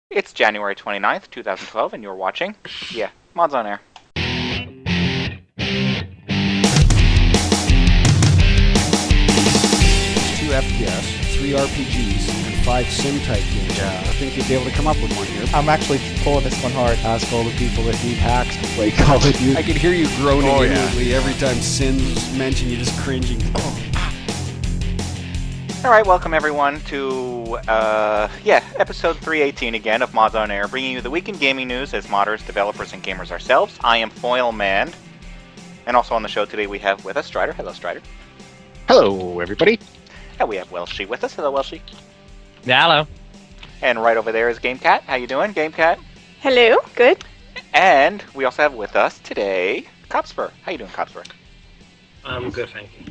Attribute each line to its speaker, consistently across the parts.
Speaker 1: It's January 29th, 2012, and you're watching, MODSonair.
Speaker 2: 2 FPS, 3 RPGs, and 5 sim-type games.
Speaker 3: Yeah.
Speaker 2: I think you'd be able to come up with one here.
Speaker 3: I'm actually pulling this one hard.
Speaker 2: Ask all the people that need hacks to play Call of Duty. I can hear you groaning inwardly every time Sin's mentioned. You're just cringing.
Speaker 1: All right, welcome everyone to, episode 318 again of MODSonair, bringing you the week in gaming news as modders, developers, and gamers ourselves. I am foyleman, and also on the show today we have with us Stryder. Hello, Stryder.
Speaker 4: Hello, everybody.
Speaker 1: And we have Welshy with us. Hello, Welshy.
Speaker 5: Yeah, hello.
Speaker 1: And right over there is GameKat. How you doing, GameKat?
Speaker 6: Hello, good.
Speaker 1: And we also have with us today Cobbspur. How you doing, Cobbspur?
Speaker 7: I'm good, thank you.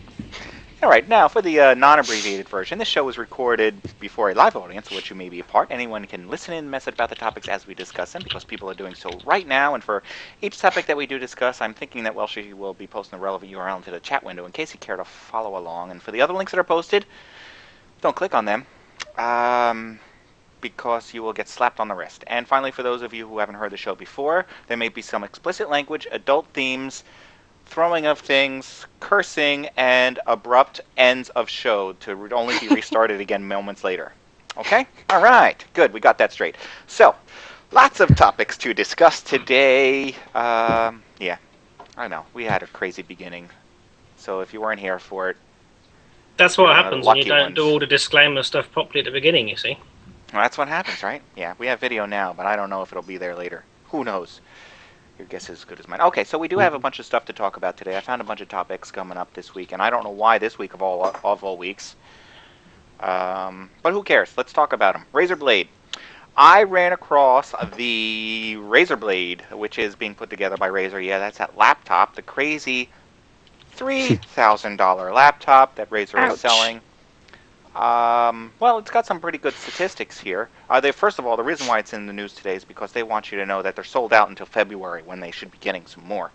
Speaker 1: All right, now for the non-abbreviated version, this show was recorded before a live audience, of which you may be a part. Anyone can listen in and message about the topics as we discuss them, because people are doing so right now. And for each topic that we do discuss, I'm thinking that Welshy will be posting a relevant URL into the chat window in case you care to follow along. And for the other links that are posted, don't click on them, because you will get slapped on the wrist. And finally, for those of you who haven't heard the show before, there may be some explicit language, adult themes, throwing of things, cursing, and abrupt ends of show to only be restarted again moments later. Okay? All right. Good. We got that straight. So, lots of topics to discuss today. I know. We had a crazy beginning. So if you weren't here for it...
Speaker 7: That's what happens when you don't
Speaker 1: ones.
Speaker 7: do all the disclaimer stuff properly at the beginning, you see.
Speaker 1: Well, that's what happens, right? Yeah, we have video now, but I don't know if it'll be there later. Who knows? Your guess is as good as mine. Okay, so we do have a bunch of stuff to talk about today. I found a bunch of topics coming up this week, and I don't know why this week of all weeks. But who cares? Let's talk about them. Razer Blade. I ran across the Razer Blade, which is being put together by Razer. Yeah, that's that laptop, the crazy $3,000 laptop that Razer is selling. Well, it's got some pretty good statistics here. First of all, the reason why it's in the news today is because they want you to know that they're sold out until February, when they should be getting some more.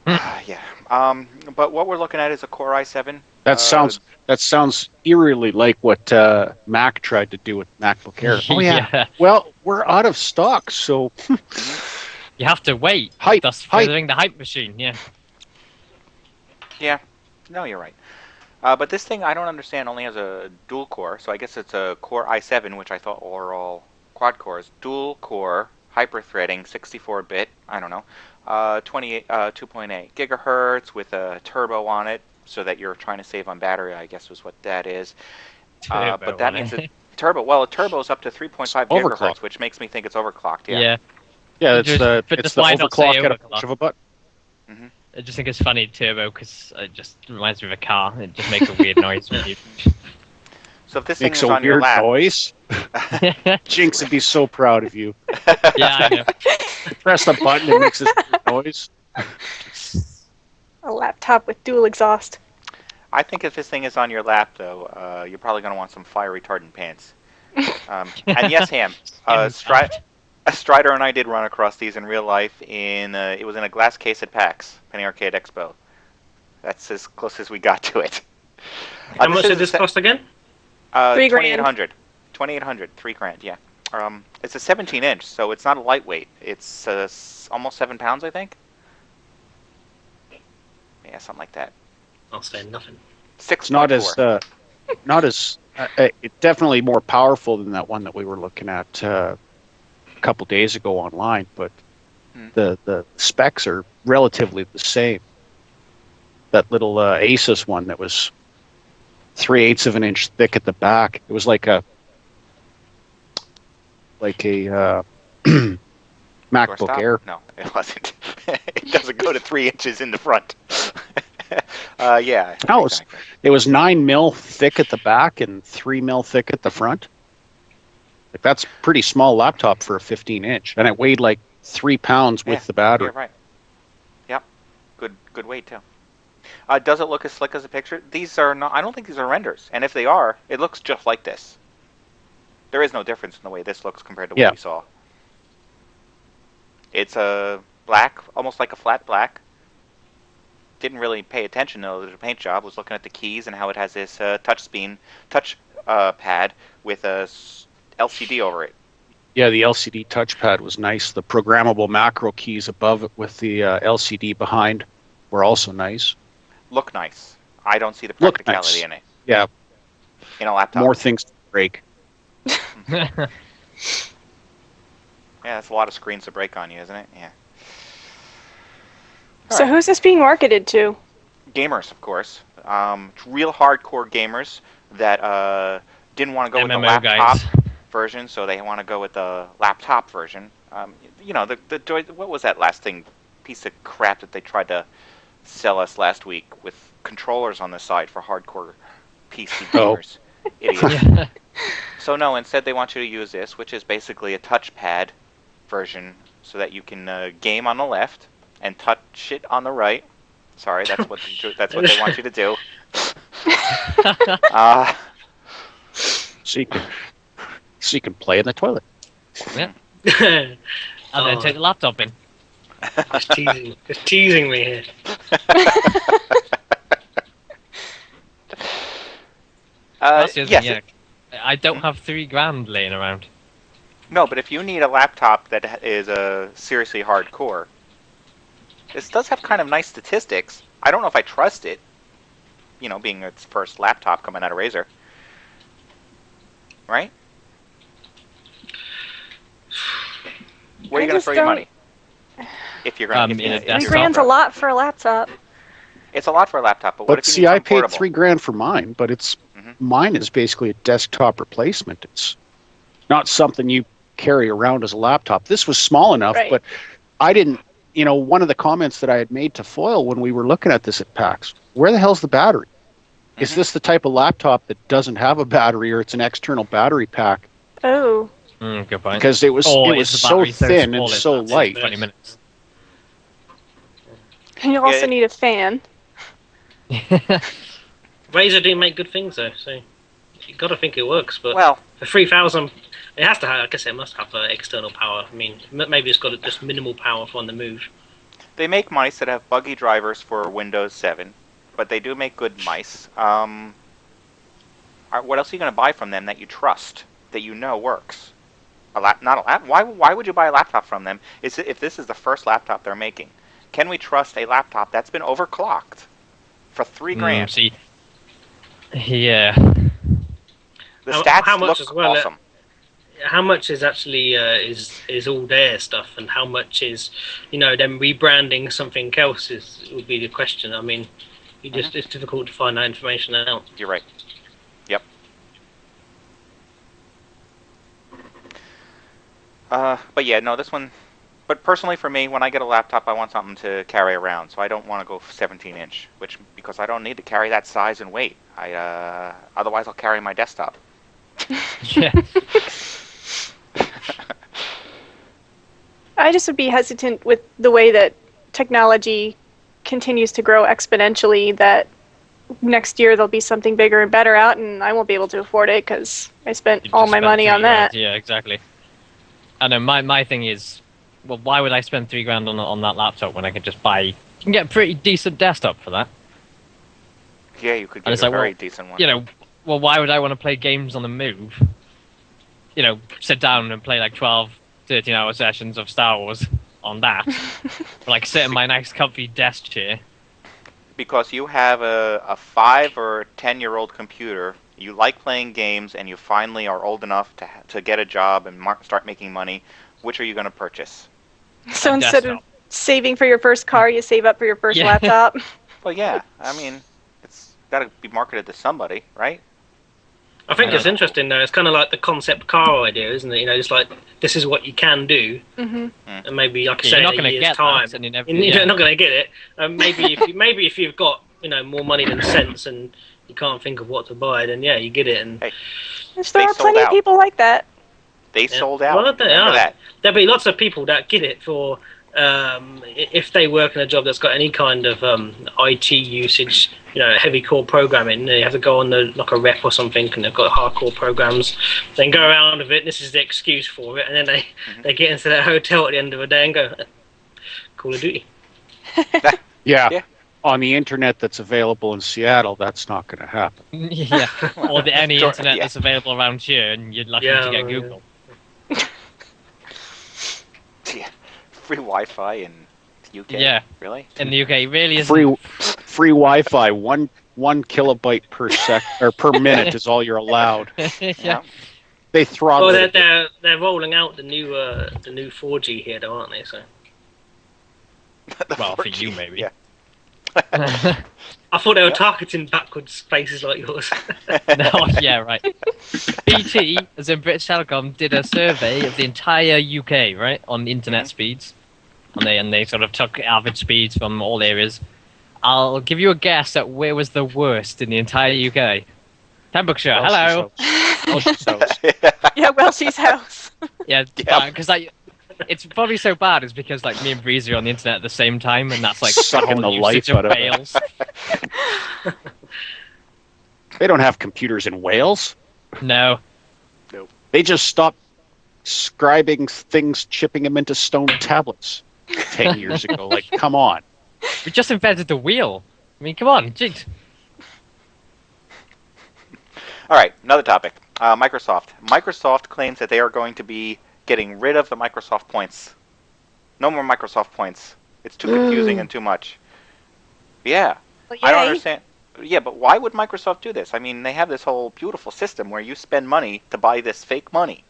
Speaker 1: But what we're looking at is a Core i7.
Speaker 4: That sounds eerily like what Mac tried to do with MacBook Air. Oh yeah. Well, we're out of stock, so
Speaker 5: you have to wait.
Speaker 4: Hype.
Speaker 5: That's furthering the hype machine. Yeah.
Speaker 1: Yeah. No, you're right. But this thing, I don't understand, only has a dual core, so I guess it's a Core i7, which I thought were all quad cores. Dual core, hyper-threading, 64-bit, I don't know, 2.8 gigahertz with a turbo on it, so that you're trying to save on battery, I guess was what that is. But that means a turbo is up to 3.5 gigahertz, which makes me think it's overclocked,
Speaker 5: Yeah,
Speaker 4: it's the overclock at a push of a button.
Speaker 1: Mm-hmm.
Speaker 5: I just think it's funny, turbo, because it just reminds me of a car. It just makes a weird noise when you...
Speaker 1: So if this thing
Speaker 4: Makes
Speaker 1: is
Speaker 4: a
Speaker 1: on your
Speaker 4: weird
Speaker 1: lap...
Speaker 4: noise. Jinx would be so proud of you.
Speaker 5: Yeah, I know.
Speaker 4: Press the button, it makes this weird noise.
Speaker 6: A laptop with dual exhaust.
Speaker 1: I think if this thing is on your lap, though, you're probably going to want some fire retardant pants. And yes, Ham, Stryder and I did run across these in real life. It was in a glass case at PAX, Penny Arcade Expo. That's as close as we got to it.
Speaker 7: How much did this cost again?
Speaker 1: $2,800. $2,800, $3,000, yeah. It's a 17-inch, so it's not a lightweight. It's almost 7 pounds, I think. Yeah, something like that.
Speaker 7: I'll say nothing.
Speaker 1: 6.4.
Speaker 4: Not as definitely more powerful than that one that we were looking at a couple days ago online, but the specs are relatively the same. That little Asus one that was 3/8 of an inch thick at the back. It was like a MacBook Air.
Speaker 1: No, it wasn't. It doesn't go to 3 inches in the front. Yeah.
Speaker 4: No,
Speaker 1: exactly.
Speaker 4: It was 9 mil thick at the back and 3 mil thick at the front. Like, that's a pretty small laptop for a 15-inch, and it weighed like 3 pounds with the battery.
Speaker 1: You're right. Yep. Good weight too. Does it look as slick as a picture? These are not. I don't think these are renders, and if they are, it looks just like this. There is no difference in the way this looks compared to what we saw. It's a black, almost like a flat black. Didn't really pay attention though to the paint job. Was looking at the keys and how it has this touch pad with a LCD over it.
Speaker 4: Yeah, the LCD touchpad was nice. The programmable macro keys above it with the LCD behind were also nice.
Speaker 1: Look nice. I don't see the
Speaker 4: Look
Speaker 1: practicality
Speaker 4: nice.
Speaker 1: in it.
Speaker 4: Yeah,
Speaker 1: In a laptop.
Speaker 4: more things to break.
Speaker 1: Yeah, that's a lot of screens to break on you, isn't it? Yeah.
Speaker 6: So who's this being marketed to?
Speaker 1: Gamers, of course. Real hardcore gamers that didn't want to go with the
Speaker 5: MMO
Speaker 1: laptop
Speaker 5: guys.
Speaker 1: version, so they want to go with the laptop version. You know, what was that last thing? Piece of crap that they tried to sell us last week with controllers on the side for hardcore PC gamers. Idiots.
Speaker 5: Yeah.
Speaker 1: So no, instead they want you to use this, which is basically a touchpad version, so that you can game on the left and touch it on the right. Sorry, that's what they want you to do.
Speaker 4: So you can play in the toilet.
Speaker 5: Yeah. And then take the laptop in.
Speaker 7: Just teasing me here.
Speaker 5: That's the other
Speaker 1: yes,
Speaker 5: thing, yeah. I don't have $3,000 laying around.
Speaker 1: No, but if you need a laptop that is seriously hardcore, this does have kind of nice statistics. I don't know if I trust it, you know, being its first laptop coming out of Razer. Right? Where are you going to throw your money? If you're going to...
Speaker 6: $3,000's a lot for a laptop.
Speaker 1: It's a lot for a laptop, but what
Speaker 4: But
Speaker 1: if you
Speaker 4: see,
Speaker 1: need
Speaker 4: I
Speaker 1: something
Speaker 4: paid
Speaker 1: portable?
Speaker 4: $3,000 for mine, but mine is basically a desktop replacement. It's not something you carry around as a laptop. This was small enough,
Speaker 6: Right.
Speaker 4: but I didn't. You know, one of the comments that I had made to Foil when we were looking at this at PAX, where the hell's the battery? Is this the type of laptop that doesn't have a battery, or it's an external battery pack?
Speaker 6: Oh.
Speaker 5: Good point.
Speaker 4: Because it was
Speaker 5: Is the
Speaker 4: so
Speaker 5: battery
Speaker 4: thin
Speaker 5: small
Speaker 4: and
Speaker 5: it
Speaker 4: so
Speaker 5: lasts
Speaker 4: light.
Speaker 5: 20 minutes.
Speaker 6: And you also
Speaker 1: Yeah.
Speaker 6: need a fan.
Speaker 7: Razer do make good things though, so you got to think it works. But
Speaker 1: Well,
Speaker 7: for 3,000, it has to have. I guess it must have external power. I mean, maybe it's got just minimal power for on the move.
Speaker 1: they make mice that have buggy drivers for Windows 7, but they do make good mice. What else are you going to buy from them that you trust, that you know works? Not a lap. Why would you buy a laptop from them? If this is the first laptop they're making, can we trust a laptop that's been overclocked for $3,000?
Speaker 5: See, yeah.
Speaker 1: The
Speaker 7: How
Speaker 1: stats
Speaker 7: much
Speaker 1: look
Speaker 7: as well,
Speaker 1: awesome.
Speaker 7: How much is actually is all their stuff, and how much is them rebranding something else would be the question. I mean, it's difficult to find that information out.
Speaker 1: You're right. Yep. But yeah, no, this one. But personally, for me, when I get a laptop, I want something to carry around. So I don't want to go 17-inch, because I don't need to carry that size and weight. Otherwise, I'll carry my desktop.
Speaker 5: Yeah.
Speaker 6: I just would be hesitant with the way that technology continues to grow exponentially, that next year there'll be something bigger and better out, and I won't be able to afford it because I spent
Speaker 5: You
Speaker 6: all
Speaker 5: just
Speaker 6: my
Speaker 5: spent
Speaker 6: money on
Speaker 5: $3,000.
Speaker 6: that.
Speaker 5: Yeah, exactly. I know. My thing is, well, why would I spend $3,000 on that laptop when I could just buy? You can get a pretty decent desktop for that.
Speaker 1: Yeah, you could
Speaker 5: And
Speaker 1: get
Speaker 5: it's
Speaker 1: a
Speaker 5: like,
Speaker 1: very
Speaker 5: well,
Speaker 1: decent one.
Speaker 5: Well, why would I want to play games on the move? Sit down and play like 12, 13-hour sessions of Star Wars on that. Like sit in my nice comfy desk chair.
Speaker 1: Because you have a 5 or 10-year-old computer, you like playing games, and you finally are old enough to get a job and start making money. Which are you going to purchase?
Speaker 6: So
Speaker 5: A
Speaker 6: instead of
Speaker 5: desktop.
Speaker 6: saving for your first car, you save up for your first
Speaker 5: Yeah.
Speaker 6: laptop.
Speaker 1: Well, yeah. I mean, it's got to be marketed to somebody, right?
Speaker 7: I think
Speaker 5: Yeah.
Speaker 7: it's interesting though. It's kind of like the concept car idea, isn't it? It's like this is what you can do,
Speaker 6: Hmm.
Speaker 7: and maybe like I
Speaker 5: Yeah,
Speaker 7: say,
Speaker 5: you're not
Speaker 7: in a
Speaker 5: going to
Speaker 7: year's
Speaker 5: get
Speaker 7: time,
Speaker 5: that. And you never,
Speaker 7: you're not going to get it. Maybe if you've got more money than sense and you can't think of what to buy, then yeah, you get it. And
Speaker 1: Hey,
Speaker 6: There
Speaker 1: They
Speaker 6: are
Speaker 1: sold
Speaker 6: plenty
Speaker 1: out.
Speaker 6: of people like that.
Speaker 1: They sold out.
Speaker 7: Well,
Speaker 1: Remember that.
Speaker 7: there'll be lots of people that get it for if they work in a job that's got any kind of IT usage, heavy core programming. They have to go on like a rep or something, and they've got hardcore programs. Then go around with it. This is the excuse for it, and then they get into that hotel at the end of the day and go, Call of Duty.
Speaker 4: Yeah.
Speaker 1: Yeah.
Speaker 4: On the internet that's available in Seattle, that's not going to happen.
Speaker 5: yeah. Or any
Speaker 1: Sure,
Speaker 5: internet
Speaker 1: yeah.
Speaker 5: that's available around here, and you're lucky
Speaker 7: Yeah,
Speaker 5: to get
Speaker 7: yeah.
Speaker 5: Google.
Speaker 1: Free Wi-Fi in the UK?
Speaker 5: Yeah.
Speaker 1: Really?
Speaker 5: In the UK, it really is.
Speaker 4: Free Wi-Fi, one kilobyte per or per minute is all you're allowed.
Speaker 5: Yeah.
Speaker 4: They throttle
Speaker 7: Well,
Speaker 4: it.
Speaker 7: they're rolling out the new 4G here, though, aren't they? So.
Speaker 5: Well, for
Speaker 1: 4G,
Speaker 5: you maybe.
Speaker 1: Yeah.
Speaker 7: I thought they were targeting backwards places like yours.
Speaker 5: No, yeah, right. BT, as in British Telecom, did a survey of the entire UK, right, on internet speeds, and they sort of took average speeds from all areas. I'll give you a guess at where was the worst in the entire UK. Pembrokeshire, hello.
Speaker 4: Welshy's house.
Speaker 6: Yeah, Welshy's house.
Speaker 5: Yeah, because it's probably so bad is because like me and Breezy are on the internet at the same time, and that's like
Speaker 4: Sucking the life out of it.
Speaker 5: Wales.
Speaker 4: They don't have computers in Wales.
Speaker 5: No.
Speaker 4: They just stopped scribing things, chipping them into stone tablets 10 years ago. Like, come on.
Speaker 5: We just invented the wheel. I mean, come on, jeez.
Speaker 1: All right, another topic. Microsoft. Microsoft claims that they are going to be getting rid of the Microsoft points. No more Microsoft points. It's too confusing and too much. Yeah.
Speaker 6: Well,
Speaker 1: I don't
Speaker 6: yay.
Speaker 1: understand. Yeah, but why would Microsoft do this? I mean, they have this whole beautiful system where you spend money to buy this fake money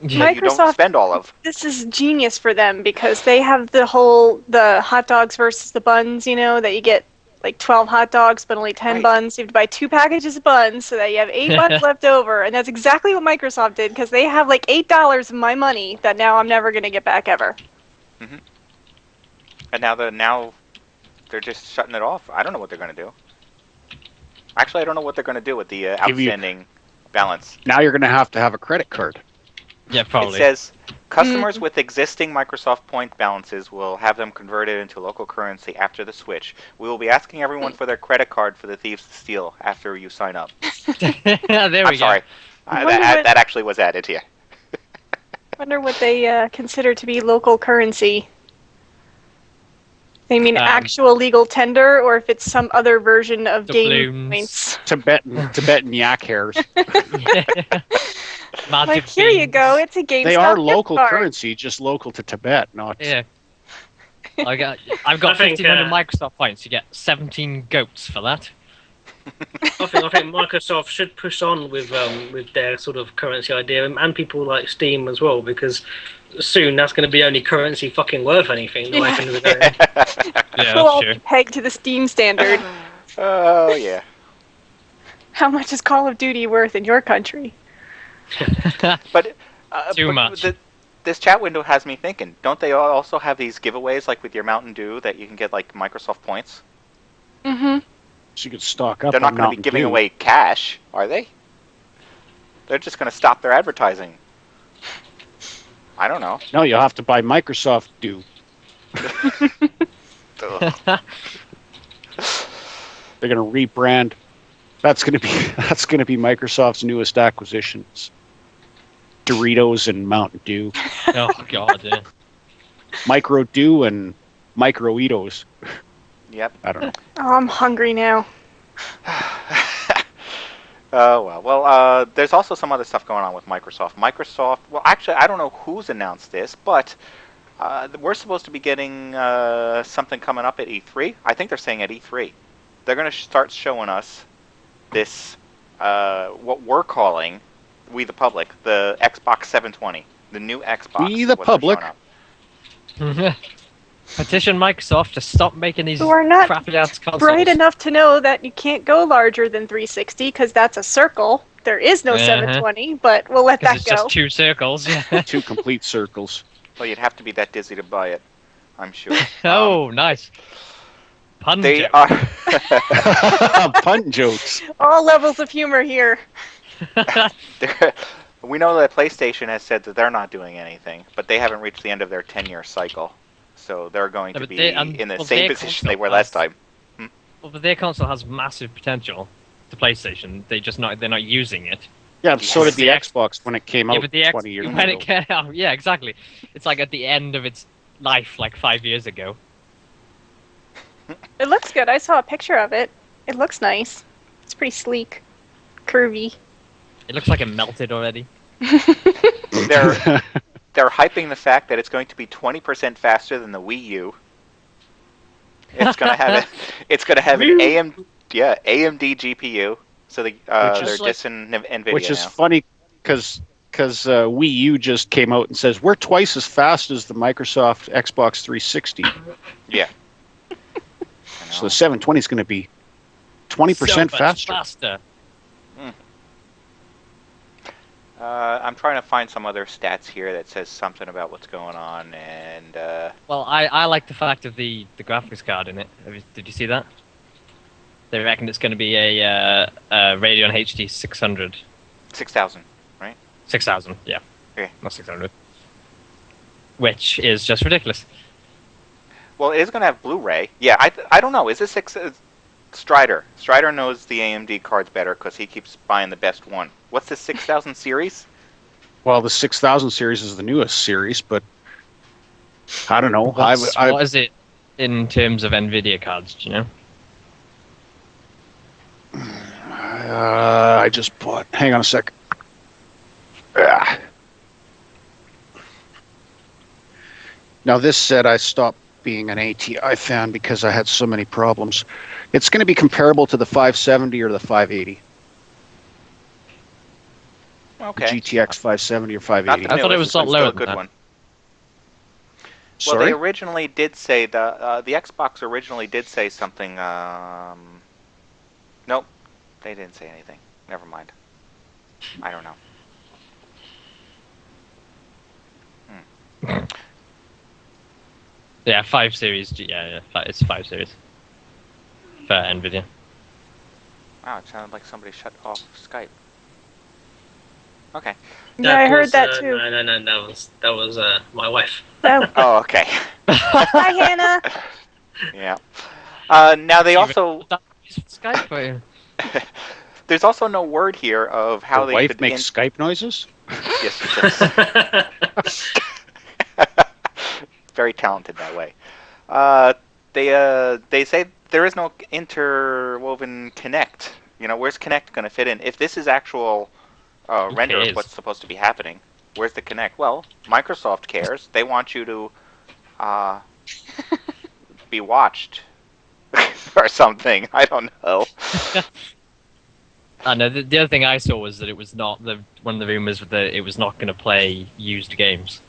Speaker 1: that you don't
Speaker 6: Microsoft-
Speaker 1: spend all of.
Speaker 6: This is genius for them because they have the hot dogs versus the buns, that you get like 12 hot dogs but only 10
Speaker 1: Right.
Speaker 6: buns. You have to buy 2 packages of buns so that you have 8 buns left over. And that's exactly what Microsoft did because they have like $8 of my money that now I'm never going to get back ever.
Speaker 1: And now they're just shutting it off. I don't know what they're going to do. Actually, I don't know what they're going to do with the outstanding balance.
Speaker 4: Now you're going to have a credit card.
Speaker 5: Yeah, probably.
Speaker 1: It says customers with existing Microsoft point balances will have them converted into local currency after the switch. We will be asking everyone for their credit card for the thieves to steal after you sign up.
Speaker 5: There we
Speaker 1: I'm
Speaker 5: go.
Speaker 1: sorry. That actually was added here.
Speaker 6: Wonder what they consider to be local currency. They mean actual legal tender, or if it's some other version of game points.
Speaker 4: Tibetan yak hairs.
Speaker 6: Like, here you go, it's a GameStop
Speaker 4: They are
Speaker 6: gift
Speaker 4: local
Speaker 6: card.
Speaker 4: currency, just local to Tibet, not...
Speaker 5: Yeah. I've got
Speaker 7: I think,
Speaker 5: 1,500 Microsoft points. You get 17 goats for that.
Speaker 7: I think Microsoft should push on with their sort of currency idea, and people like Steam as well, because soon that's going to be only currency fucking worth anything. The way things are going.
Speaker 5: Yeah,
Speaker 6: We'll all
Speaker 5: sure.
Speaker 6: be pegged to the Steam standard.
Speaker 1: Oh, yeah.
Speaker 6: How much is Call of Duty worth in your country?
Speaker 1: But
Speaker 5: Too much.
Speaker 1: This chat window has me thinking, don't they also have these giveaways, like with your Mountain Dew, that you can get like Microsoft points?
Speaker 6: Mm-hmm.
Speaker 4: So you could stock up
Speaker 1: They're not
Speaker 4: on
Speaker 1: going to be
Speaker 4: Mountain
Speaker 1: giving
Speaker 4: Dew.
Speaker 1: away cash, are they? They're just going to stop their advertising. I don't know.
Speaker 4: No, you'll have to buy Microsoft Dew.
Speaker 1: Ugh.
Speaker 4: They're going to rebrand. That's going to be Microsoft's newest acquisitions. Doritos and Mountain Dew.
Speaker 5: Oh god, yeah.
Speaker 4: Micro Dew and Micro Eatos.
Speaker 1: Yep.
Speaker 4: I don't know.
Speaker 6: Oh, I'm hungry now.
Speaker 1: Oh, well. Well, there's also some other stuff going on with Microsoft. Well, actually, I don't know who's announced this, but we're supposed to be getting something coming up at E3. I think they're saying at E3. They're going to start showing us this, what we're calling, we the public, the Xbox 720. The new Xbox.
Speaker 4: We the
Speaker 1: is what they're
Speaker 4: public.
Speaker 1: showing up.
Speaker 5: Petition Microsoft to stop making these
Speaker 6: Who are not
Speaker 5: crappy ass consoles.
Speaker 6: bright enough to know that you can't go larger than 360 because that's a circle. There is no 720, but we'll let
Speaker 5: 'Cause
Speaker 6: that
Speaker 5: it's
Speaker 6: go.
Speaker 5: just 2 circles. Yeah.
Speaker 4: 2 complete circles.
Speaker 1: Well, you'd have to be that dizzy to buy it, I'm sure.
Speaker 5: Oh, nice. Pun
Speaker 1: They
Speaker 5: joke.
Speaker 1: are...
Speaker 4: Pun jokes.
Speaker 6: All levels of humor here.
Speaker 1: We know that PlayStation has said that they're not doing anything, but they haven't reached the end of their 10-year cycle. So they're going to
Speaker 5: but
Speaker 1: be in the
Speaker 5: well,
Speaker 1: same
Speaker 5: their
Speaker 1: position they
Speaker 5: console
Speaker 1: were last
Speaker 5: has-
Speaker 1: time.
Speaker 5: Well, but their console has massive potential. The PlayStation, they're not using it.
Speaker 4: Yeah, so did the
Speaker 5: Yes.
Speaker 4: Xbox when it came
Speaker 5: Yeah,
Speaker 4: out
Speaker 5: but the
Speaker 4: 20 years
Speaker 5: when
Speaker 4: ago.
Speaker 5: it came out, yeah, exactly. It's like at the end of its life, like 5 years ago.
Speaker 6: It looks good. I saw a picture of it. It looks nice. It's pretty sleek. Curvy.
Speaker 5: It looks like it melted already.
Speaker 1: They're they're hyping the fact that it's going to be 20% faster than the Wii U. It's going to have an AMD GPU. So they're dissing NVIDIA
Speaker 4: which is
Speaker 1: now.
Speaker 4: funny because Wii U just came out and says we're twice as fast as the Microsoft Xbox 360.
Speaker 1: Yeah.
Speaker 4: So the 720 is going to be 20% faster.
Speaker 1: I'm trying to find some other stats here that says something about what's going on, and
Speaker 5: Well, I like the fact of the graphics card in it. Did you see that? They reckon it's going to be a Radeon HD 600.
Speaker 1: 6,000, right?
Speaker 5: 6,000, yeah.
Speaker 1: Okay.
Speaker 5: Not 600. Which is just ridiculous.
Speaker 1: Well, it is going to have Blu-ray. Yeah, I don't know. Is this Stryder? Stryder knows the AMD cards better because he keeps buying the best one. What's the 6,000 series?
Speaker 4: Well, the 6,000 series is the newest series, but I don't know.
Speaker 5: What is it in terms of NVIDIA cards, do you know?
Speaker 4: I just bought. Hang on a sec. Now, this said I stopped being an ATI fan because I had so many problems. It's going to be comparable to the 570 or the 580.
Speaker 1: Okay.
Speaker 4: The GTX 570 or 580.
Speaker 5: I thought it was a lot lower
Speaker 1: a good
Speaker 5: than that.
Speaker 1: one.
Speaker 4: Sorry?
Speaker 1: Well, they originally did say the Xbox originally did say something. Nope, they didn't say anything. Never mind. I don't know.
Speaker 5: Yeah, 5 series. Yeah, it's 5 series for NVIDIA.
Speaker 1: Wow, it sounded like somebody shut off Skype. Okay.
Speaker 6: Yeah, I heard that too.
Speaker 7: No, that was my wife.
Speaker 1: Oh, okay.
Speaker 6: Hi, Hannah.
Speaker 1: Yeah. Now they also.
Speaker 5: Skype for you.
Speaker 1: There's also no word here of how
Speaker 4: Your
Speaker 1: they
Speaker 4: wife
Speaker 1: could
Speaker 4: makes Skype noises?
Speaker 1: Yes, she does. Very talented that way. They say there is no interwoven Kinect. You know, where's Kinect going to fit in? If this is actual render of what's supposed to be happening, where's the Kinect? Well, Microsoft cares. They want you to be watched or something. I don't know.
Speaker 5: I know. The other thing I saw was that it was not one of the rumors that it was not going to play used games.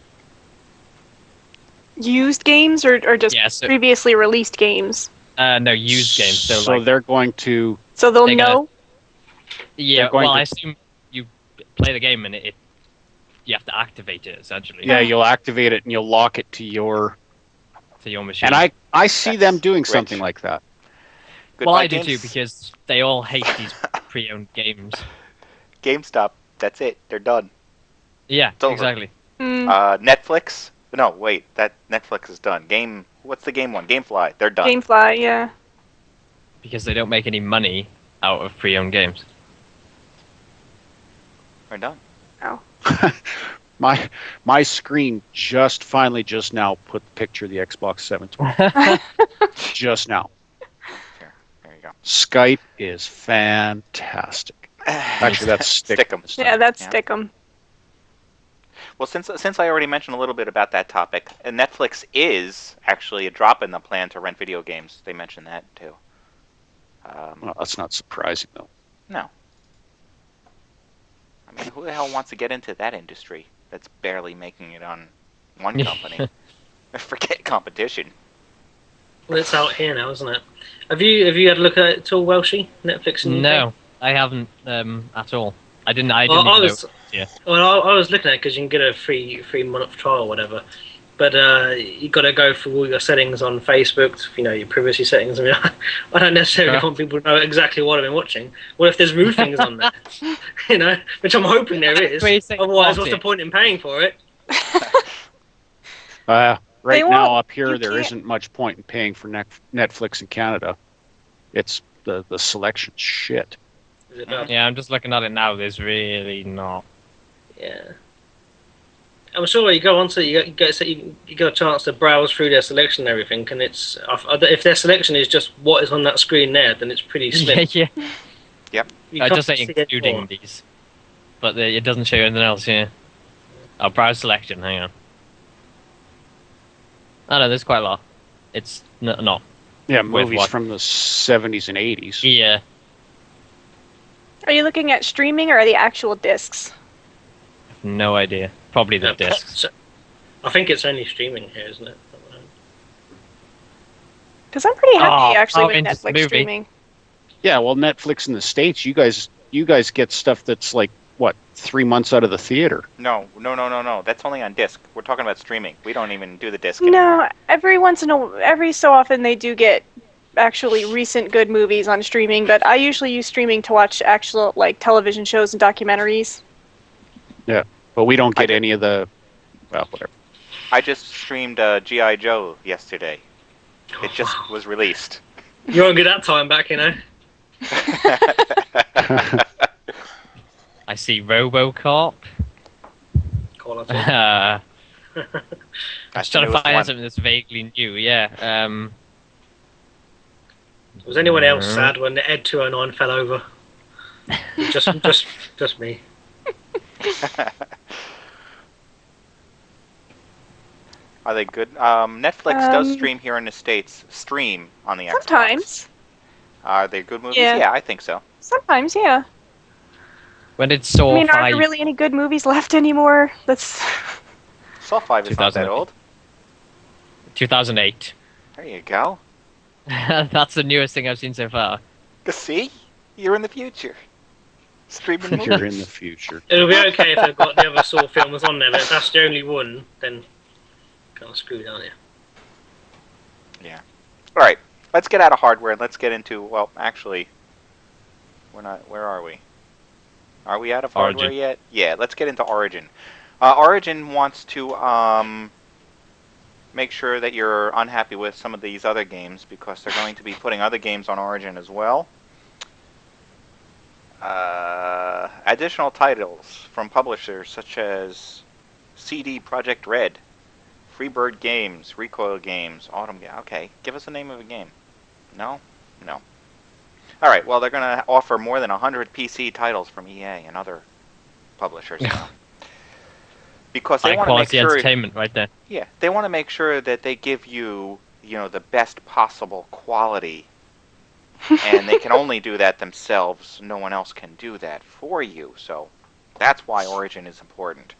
Speaker 6: Used games or just previously released games?
Speaker 5: No, used games.
Speaker 4: So like, they're going to.
Speaker 6: So they'll know.
Speaker 5: I assume you play the game and you have to activate it essentially.
Speaker 4: Yeah, you'll activate it and you'll lock it to your
Speaker 5: machine.
Speaker 4: And I see them doing something like that.
Speaker 5: Well, I do too, because they all hate these pre-owned games.
Speaker 1: GameStop, that's it. They're done.
Speaker 5: Yeah, exactly.
Speaker 1: Netflix. No, wait. That Netflix is done. What's the game one? GameFly. They're done.
Speaker 6: GameFly, yeah.
Speaker 5: Because they don't make any money out of pre-owned games.
Speaker 1: They're done.
Speaker 6: Oh.
Speaker 4: My screen finally just now put the picture of the Xbox 720. Just now.
Speaker 1: There you go.
Speaker 4: Skype is fantastic. Actually, that's Stick'em.
Speaker 6: Yeah, that's Stick'em.
Speaker 1: Well, since I already mentioned a little bit about that topic, Netflix is actually a drop in the plan to rent video games. They mentioned that too.
Speaker 4: Well, that's not surprising, though.
Speaker 1: No. I mean, who the hell wants to get into that industry that's barely making it on one company? Forget competition.
Speaker 7: Well, it's out here now, isn't it? Have you had a look at it at all, Welshy? Netflix and
Speaker 5: No, I haven't at all. I didn't. I
Speaker 7: was looking at it because you can get a free month trial or whatever, but you got to go through all your settings on Facebook. Your privacy settings. I mean, I don't necessarily want people to know exactly what I've been watching. What if there's rude things on there? Which I'm hoping there is. Otherwise, what's the point in paying for it?
Speaker 4: Right now up here, there isn't much point in paying for Netflix in Canada. It's the selection's shit.
Speaker 7: Is it not?
Speaker 5: Yeah, I'm just looking at it now. There's really not.
Speaker 7: Yeah. I'm sure you go onto you get a chance to browse through their selection and everything, and it's if their selection is just what is on that screen there, then it's pretty slim.
Speaker 5: Yeah.
Speaker 1: Yep.
Speaker 5: I just say including these, but it doesn't show you anything else here. I'll browse selection. Hang on. I know there's quite a lot. It's not.
Speaker 4: Yeah,
Speaker 5: With
Speaker 4: movies
Speaker 5: what?
Speaker 4: from the 70s and 80s.
Speaker 5: Yeah.
Speaker 6: Are you looking at streaming or the actual discs?
Speaker 5: No idea. Probably the
Speaker 7: Yeah,
Speaker 5: discs.
Speaker 7: so- I think it's only streaming here, isn't it?
Speaker 6: Because I'm pretty happy
Speaker 5: Oh,
Speaker 6: actually with
Speaker 5: into
Speaker 6: Netflix
Speaker 5: movie.
Speaker 6: streaming.
Speaker 4: Yeah, well, Netflix in the States, you guys get stuff that's like, what, 3 months out of the theater?
Speaker 1: No. That's only on disc. We're talking about streaming. We don't even do the disc anymore.
Speaker 6: No, every so often they do get actually recent good movies on streaming, but I usually use streaming to watch actual like television shows and documentaries.
Speaker 4: Yeah, but we don't get any of the, well, whatever.
Speaker 1: I just streamed G.I. Joe yesterday. It just was released.
Speaker 7: You won't get that time back, you know.
Speaker 5: I see RoboCop.
Speaker 7: Call it.
Speaker 5: I'm
Speaker 1: That's
Speaker 5: just trying
Speaker 1: the
Speaker 5: to
Speaker 1: newest
Speaker 5: find
Speaker 1: one.
Speaker 5: something that's vaguely new. Yeah.
Speaker 7: Was anyone else sad when Ed 209 fell over? Just me.
Speaker 1: Are they good? Netflix does stream here in the States. Stream on the Xbox.
Speaker 6: Sometimes.
Speaker 1: Are they good movies?
Speaker 6: Yeah.
Speaker 1: Yeah, I think so.
Speaker 6: Sometimes, yeah.
Speaker 5: When did Saw
Speaker 6: I mean,
Speaker 5: 5?
Speaker 6: aren't there really any good movies left anymore? That's
Speaker 1: Saw 5 is not that
Speaker 5: 2008.
Speaker 1: old.
Speaker 5: 2008.
Speaker 1: There you go.
Speaker 5: That's the newest thing I've seen so far.
Speaker 1: See? You're in the future. Streaming movies.
Speaker 4: You're in the future.
Speaker 7: It'll be okay if they've got the other Saw films on there, but if that's the only one, then kind of screwed, aren't you?
Speaker 1: Yeah. All right. Let's get out of hardware and let's get into, well, actually, we're not, where are we? Are we out of hardware
Speaker 5: Origin.
Speaker 1: yet? Yeah, let's get into Origin. Origin wants to make sure that you're unhappy with some of these other games because they're going to be putting other games on Origin as well. Additional titles from publishers such as CD Projekt Red, Freebird Games, Recoil Games, Autumn. Okay, give us the name of a game. No? No. All right, well, they're going to offer more than 100 PC titles from EA and other publishers now. Because they
Speaker 5: High
Speaker 1: want to make
Speaker 5: quality
Speaker 1: sure...
Speaker 5: entertainment right there.
Speaker 1: Yeah, they want to make sure that they give you, the best possible quality. And they can only do that themselves. No one else can do that for you. So that's why Origin is important.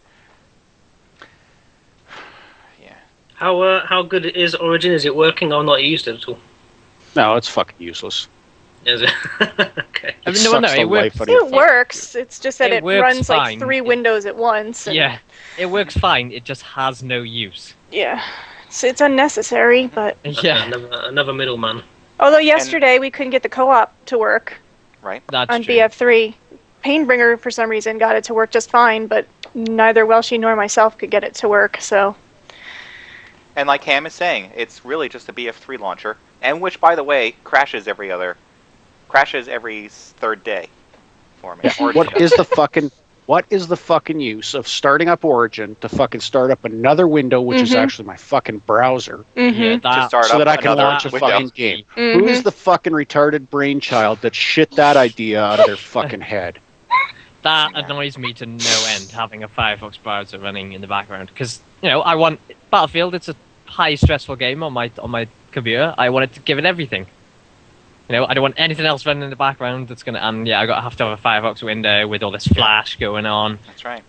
Speaker 1: Yeah.
Speaker 7: How good is Origin? Is it working? I've not used it at all.
Speaker 4: No, it's fucking useless.
Speaker 7: Is it? Okay.
Speaker 5: I mean,
Speaker 4: It
Speaker 5: no,
Speaker 4: sucks
Speaker 5: no,
Speaker 4: the
Speaker 5: it works.
Speaker 4: life out of your
Speaker 6: it works. It's just that
Speaker 5: It
Speaker 6: it
Speaker 5: works
Speaker 6: runs
Speaker 5: fine.
Speaker 6: like 3 windows at once. And
Speaker 5: Yeah, it works fine. It just has no use.
Speaker 6: Yeah. So it's unnecessary, but
Speaker 5: Yeah,
Speaker 7: Another middleman.
Speaker 6: although yesterday we couldn't get the co-op to work
Speaker 1: Right?
Speaker 5: that's
Speaker 6: on
Speaker 5: true.
Speaker 6: BF3. Painbringer for some reason got it to work just fine, but neither Welshy nor myself could get it to work. So
Speaker 1: And like Ham is saying, it's really just a BF3 launcher, and which, by the way, crashes every third day for me.
Speaker 4: Yeah,
Speaker 1: Origin
Speaker 4: what is the fucking use of starting up Origin to fucking start up another window, which is actually my fucking browser,
Speaker 5: Yeah,
Speaker 1: to
Speaker 5: that,
Speaker 1: start
Speaker 4: so
Speaker 1: up
Speaker 4: that I can
Speaker 1: another
Speaker 4: launch a
Speaker 1: window.
Speaker 4: fucking game? Who is the fucking retarded brainchild that shit that idea out of their fucking head?
Speaker 5: that annoys me to no end, having a Firefox browser running in the background. Because, I want... Battlefield, it's a high stressful game on my computer. I want it to give it everything. I don't want anything else running in the background that's going to... And yeah, I have to have a Firefox window with all this flash going on.
Speaker 1: That's right.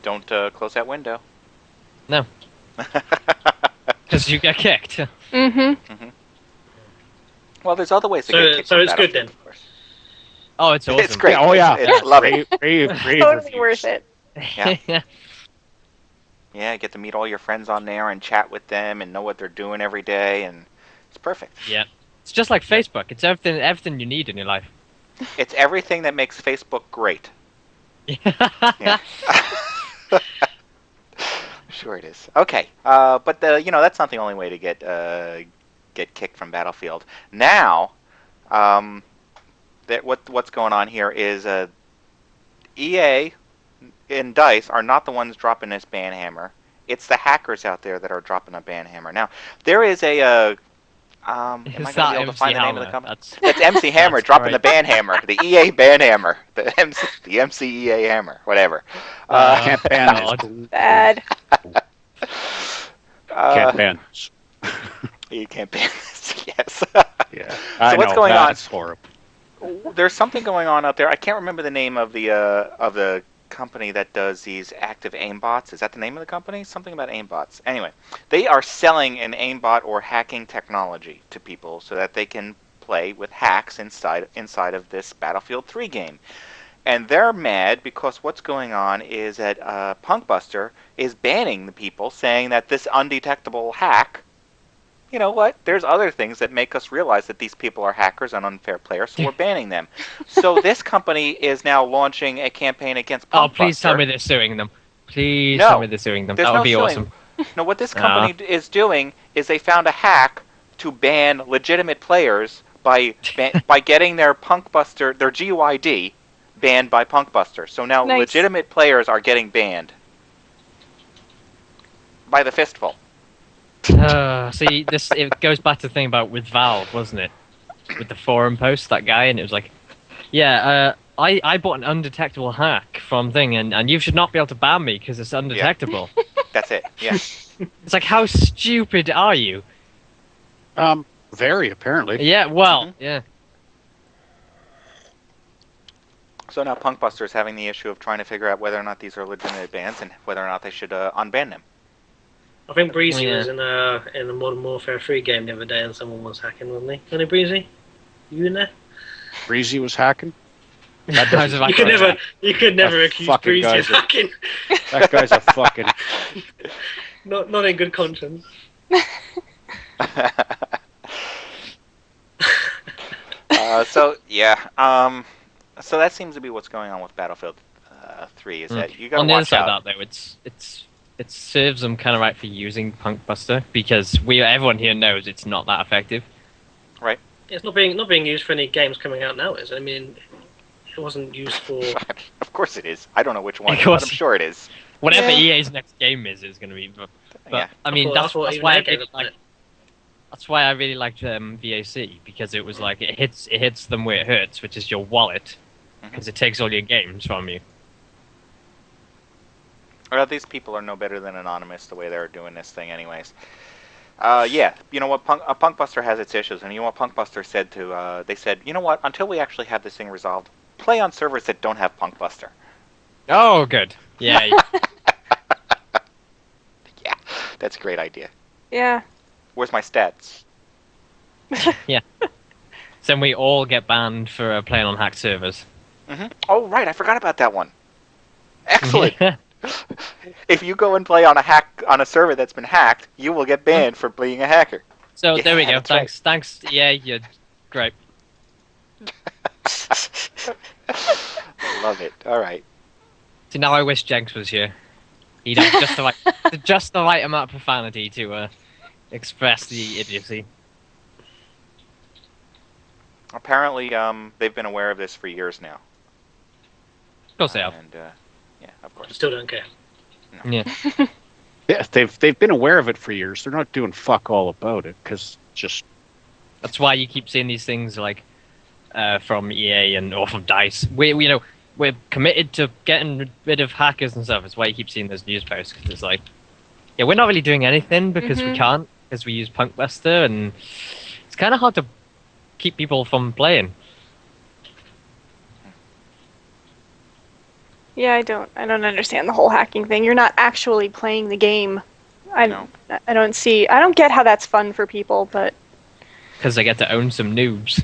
Speaker 1: Don't close that window.
Speaker 5: No. Because you get kicked.
Speaker 1: Well, there's other ways to
Speaker 7: So-
Speaker 1: get kicked
Speaker 7: so
Speaker 1: from
Speaker 7: it's good
Speaker 1: Battlefield,
Speaker 7: then?
Speaker 1: of course.
Speaker 5: Oh, it's awesome.
Speaker 1: It's great.
Speaker 4: Yeah, oh yeah,
Speaker 1: It's lovely.
Speaker 4: rave
Speaker 6: totally
Speaker 4: reviews.
Speaker 6: worth it.
Speaker 1: Yeah. Yeah, get to meet all your friends on there and chat with them and know what they're doing every day, and it's perfect.
Speaker 5: Yeah. It's just like Facebook. It's everything you need in your life.
Speaker 1: It's everything that makes Facebook great.
Speaker 5: Yeah.
Speaker 1: Sure it is. Okay, but that's not the only way to get kicked from Battlefield. Now, what's going on here is EA and DICE are not the ones dropping this ban hammer. It's the hackers out there that are dropping a ban hammer. Now, there is a am I going to be able to find the name of the company? That's MC Hammer
Speaker 5: That's
Speaker 1: dropping
Speaker 5: right.
Speaker 1: the ban hammer, the EA ban hammer, the MCEA hammer, whatever.
Speaker 4: Can't ban
Speaker 5: God.
Speaker 4: it.
Speaker 6: Bad.
Speaker 4: Can't ban this.
Speaker 1: You can't ban this. Yes.
Speaker 4: Yeah.
Speaker 1: So what's going on?
Speaker 4: That's horrible.
Speaker 1: There's something going on out there. I can't remember the name of the company that does these active aimbots. Is that the name of the company? Something about aimbots. Anyway, they are selling an aimbot or hacking technology to people so that they can play with hacks inside of this Battlefield 3 game. And they're mad because what's going on is that Punkbuster is banning the people, saying that this undetectable hack, you know what, there's other things that make us realize that these people are hackers and unfair players, so we're banning them. So this company is now launching a campaign against Punkbuster.
Speaker 5: Oh, please tell me they're suing them. Please tell me they're suing them. That would be awesome.
Speaker 1: No, what this company is doing is they found a hack to ban legitimate players by getting their Punkbuster, their GUID, banned by Punkbuster. So now legitimate players are getting banned by the fistful.
Speaker 5: See, it goes back to the thing about with Valve, wasn't it? With the forum post, that guy, and it was like, yeah, I bought an undetectable hack from thing, and you should not be able to ban me because it's undetectable.
Speaker 1: Yeah. That's it. Yeah.
Speaker 5: It's like, how stupid are you?
Speaker 4: Very apparently.
Speaker 5: Yeah. Well. Yeah.
Speaker 1: So now Punkbuster is having the issue of trying to figure out whether or not these are legitimate bans and whether or not they should unban them.
Speaker 7: I think Breezy was in the Modern Warfare 3 game the other day, and someone was hacking, wasn't he? Wasn't it Breezy? You in there?
Speaker 4: Breezy was hacking?
Speaker 7: You could never accuse Breezy of hacking.
Speaker 4: That guy's a fucking...
Speaker 7: Not in good conscience.
Speaker 1: So that seems to be what's going on with Battlefield 3. Is that you got to watch out.
Speaker 5: On the other side, though, it serves them kind of right for using Punkbuster because everyone here knows it's not that effective.
Speaker 1: Right.
Speaker 7: It's not being used for any games coming out now, is it? I mean, it wasn't used for.
Speaker 1: Of course it is. I don't know which one, but I'm sure it is.
Speaker 5: Whatever EA's next game is going to be. But
Speaker 1: yeah.
Speaker 5: I mean, that's why I really like. That's why I really liked VAC because it was like it hits them where it hurts, which is your wallet, because it takes all your games from you.
Speaker 1: Well, these people are no better than anonymous the way they're doing this thing, anyways. Yeah, you know what? Punkbuster has its issues, and you know what Punkbuster said to? They said, you know what? Until we actually have this thing resolved, play on servers that don't have Punkbuster.
Speaker 5: Oh, good. Yeah.
Speaker 1: Yeah, that's a great idea.
Speaker 6: Yeah.
Speaker 1: Where's my stats?
Speaker 5: Yeah. Then we all get banned for playing on hacked servers.
Speaker 1: Oh, right. I forgot about that one. Excellent. If you go and play on a server that's been hacked, you will get banned for being a hacker.
Speaker 5: So there we go. Thanks. Right. Thanks. Yeah, you're great.
Speaker 1: Love it. All right.
Speaker 5: See, now I wish Jenks was here. He'd have just the right amount of profanity to express the idiocy.
Speaker 1: Apparently, they've been aware of this for years now.
Speaker 5: Of course they have.
Speaker 1: And, yeah, of course.
Speaker 7: Still don't care.
Speaker 1: No.
Speaker 5: Yeah.
Speaker 4: Yeah, they've been aware of it for years. They're not doing fuck all about it because just.
Speaker 5: That's why you keep seeing these things like from EA or from DICE. We're committed to getting rid of hackers and stuff. That's why you keep seeing those news posts. Cause it's like, yeah, we're not really doing anything because we can't, because we use Punkbuster, and it's kind of hard to keep people from playing.
Speaker 6: Yeah, I don't understand the whole hacking thing. You're not actually playing the game. I don't get how that's fun for people, but
Speaker 5: because they get to own some noobs.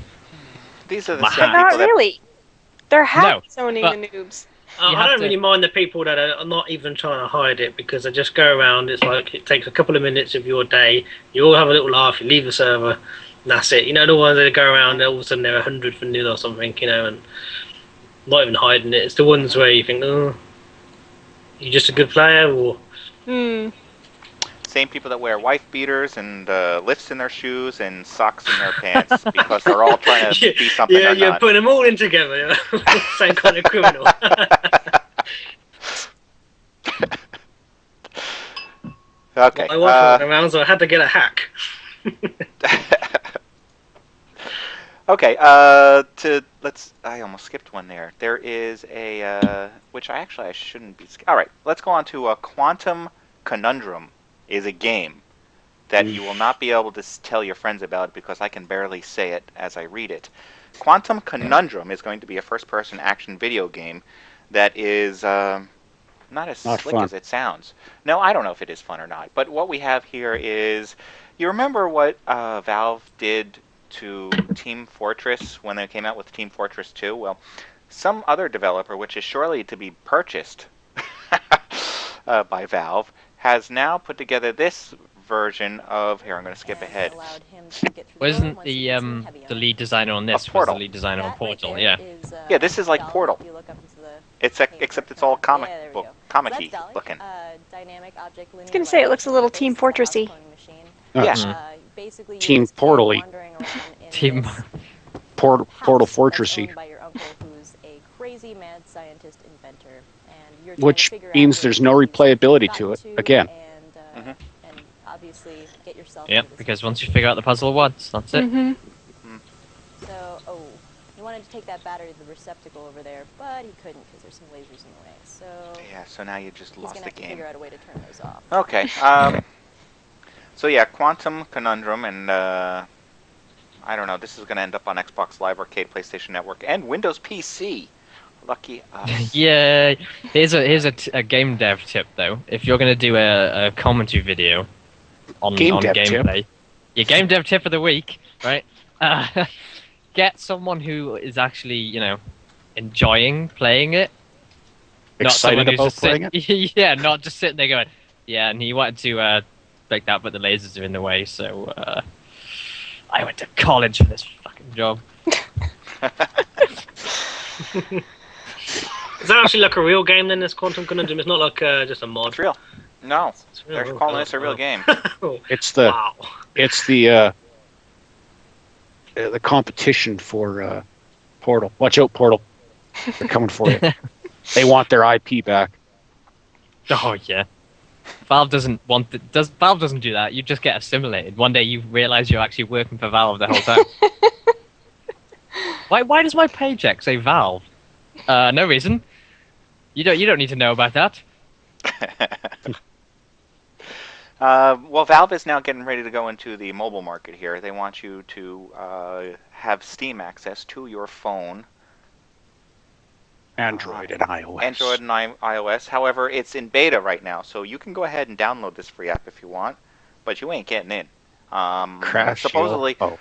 Speaker 1: These are the same people
Speaker 6: not really. They're hackers owning the noobs.
Speaker 7: I don't really mind the people that are not even trying to hide it because they just go around. It's like it takes a couple of minutes of your day. You all have a little laugh. You leave the server, and that's it. You know, the ones that go around, all of a sudden they're 100 for nil or something. You know, and not even hiding it. It's the ones where you think, oh, you're just a good player, or.
Speaker 1: Same people that wear wife beaters and lifts in their shoes and socks in their pants because they're all trying to be something they're
Speaker 7: you're
Speaker 1: not.
Speaker 7: putting them all in together. You know? Same kind of criminal.
Speaker 1: Okay.
Speaker 7: I was around, so I had to get a hack.
Speaker 1: Okay. I almost skipped one there. There is a which I shouldn't be. All right. Let's go on to Quantum Conundrum. Is a game that you will not be able to tell your friends about because I can barely say it as I read it. Quantum Conundrum is going to be a first-person action video game that is not as
Speaker 4: Not
Speaker 1: slick
Speaker 4: fun.
Speaker 1: as it sounds. No, I don't know if it is fun or not. But what we have here is, you remember what Valve did to Team Fortress when they came out with Team Fortress 2? Well, some other developer, which is surely to be purchased by Valve, has now put together this version of... Here, I'm going to skip ahead.
Speaker 5: Wasn't the lead designer on this was the
Speaker 1: Portal.
Speaker 5: lead designer on Portal? Yeah.
Speaker 1: Yeah, this is like Portal. Except it's all comic book, comic-y looking.
Speaker 6: I was gonna say it looks a little Team Fortressy.
Speaker 1: Yeah.
Speaker 4: Team Portal-y.
Speaker 5: Team.
Speaker 4: Portal Fortressy. Which means there's no replayability to it, again.
Speaker 5: Yep, because once you figure out the puzzle once, that's it.
Speaker 8: So, he wanted to take that battery to the receptacle over there, but he couldn't because there's some lasers in the way. So
Speaker 1: Yeah, so now you just
Speaker 8: he's
Speaker 1: lost
Speaker 8: gonna
Speaker 1: the
Speaker 8: have to
Speaker 1: game.
Speaker 8: figure out a way to turn those off.
Speaker 1: Okay. So yeah, Quantum Conundrum, and I don't know. This is going to end up on Xbox Live Arcade, PlayStation Network, and Windows PC. Lucky us.
Speaker 5: Yeah. Here's a game dev tip though. If you're gonna do a commentary video on
Speaker 4: Game dev
Speaker 5: gameplay,
Speaker 4: tip?
Speaker 5: your game dev tip of the week, right? Get someone who is actually, enjoying playing it.
Speaker 4: Excited about playing it?
Speaker 5: Yeah, not just sitting there going, yeah, and he wanted to like that, but the lasers are in the way, so I went to college for this fucking job.
Speaker 7: Is that actually like a real game then, this Quantum Conundrum? It's not like just a mod?
Speaker 1: It's real. No,
Speaker 7: It's real.
Speaker 1: they're calling this a real game.
Speaker 4: It's the
Speaker 7: Wow.
Speaker 4: it's the competition for Portal. Watch out, Portal. They're coming for you. They want their IP back.
Speaker 5: Oh yeah. Valve doesn't want Valve doesn't do that. You just get assimilated. One day you realize you're actually working for Valve the whole time. Why does my paycheck say Valve? No reason. You don't need to know about that.
Speaker 1: Well, Valve is now getting ready to go into the mobile market here. They want you to have Steam access to your phone.
Speaker 4: Android and iOS.
Speaker 1: Android and iOS. However, it's in beta right now, so you can go ahead and download this free app if you want, but you ain't getting in.
Speaker 4: Crash.
Speaker 1: Supposedly,
Speaker 4: Oh.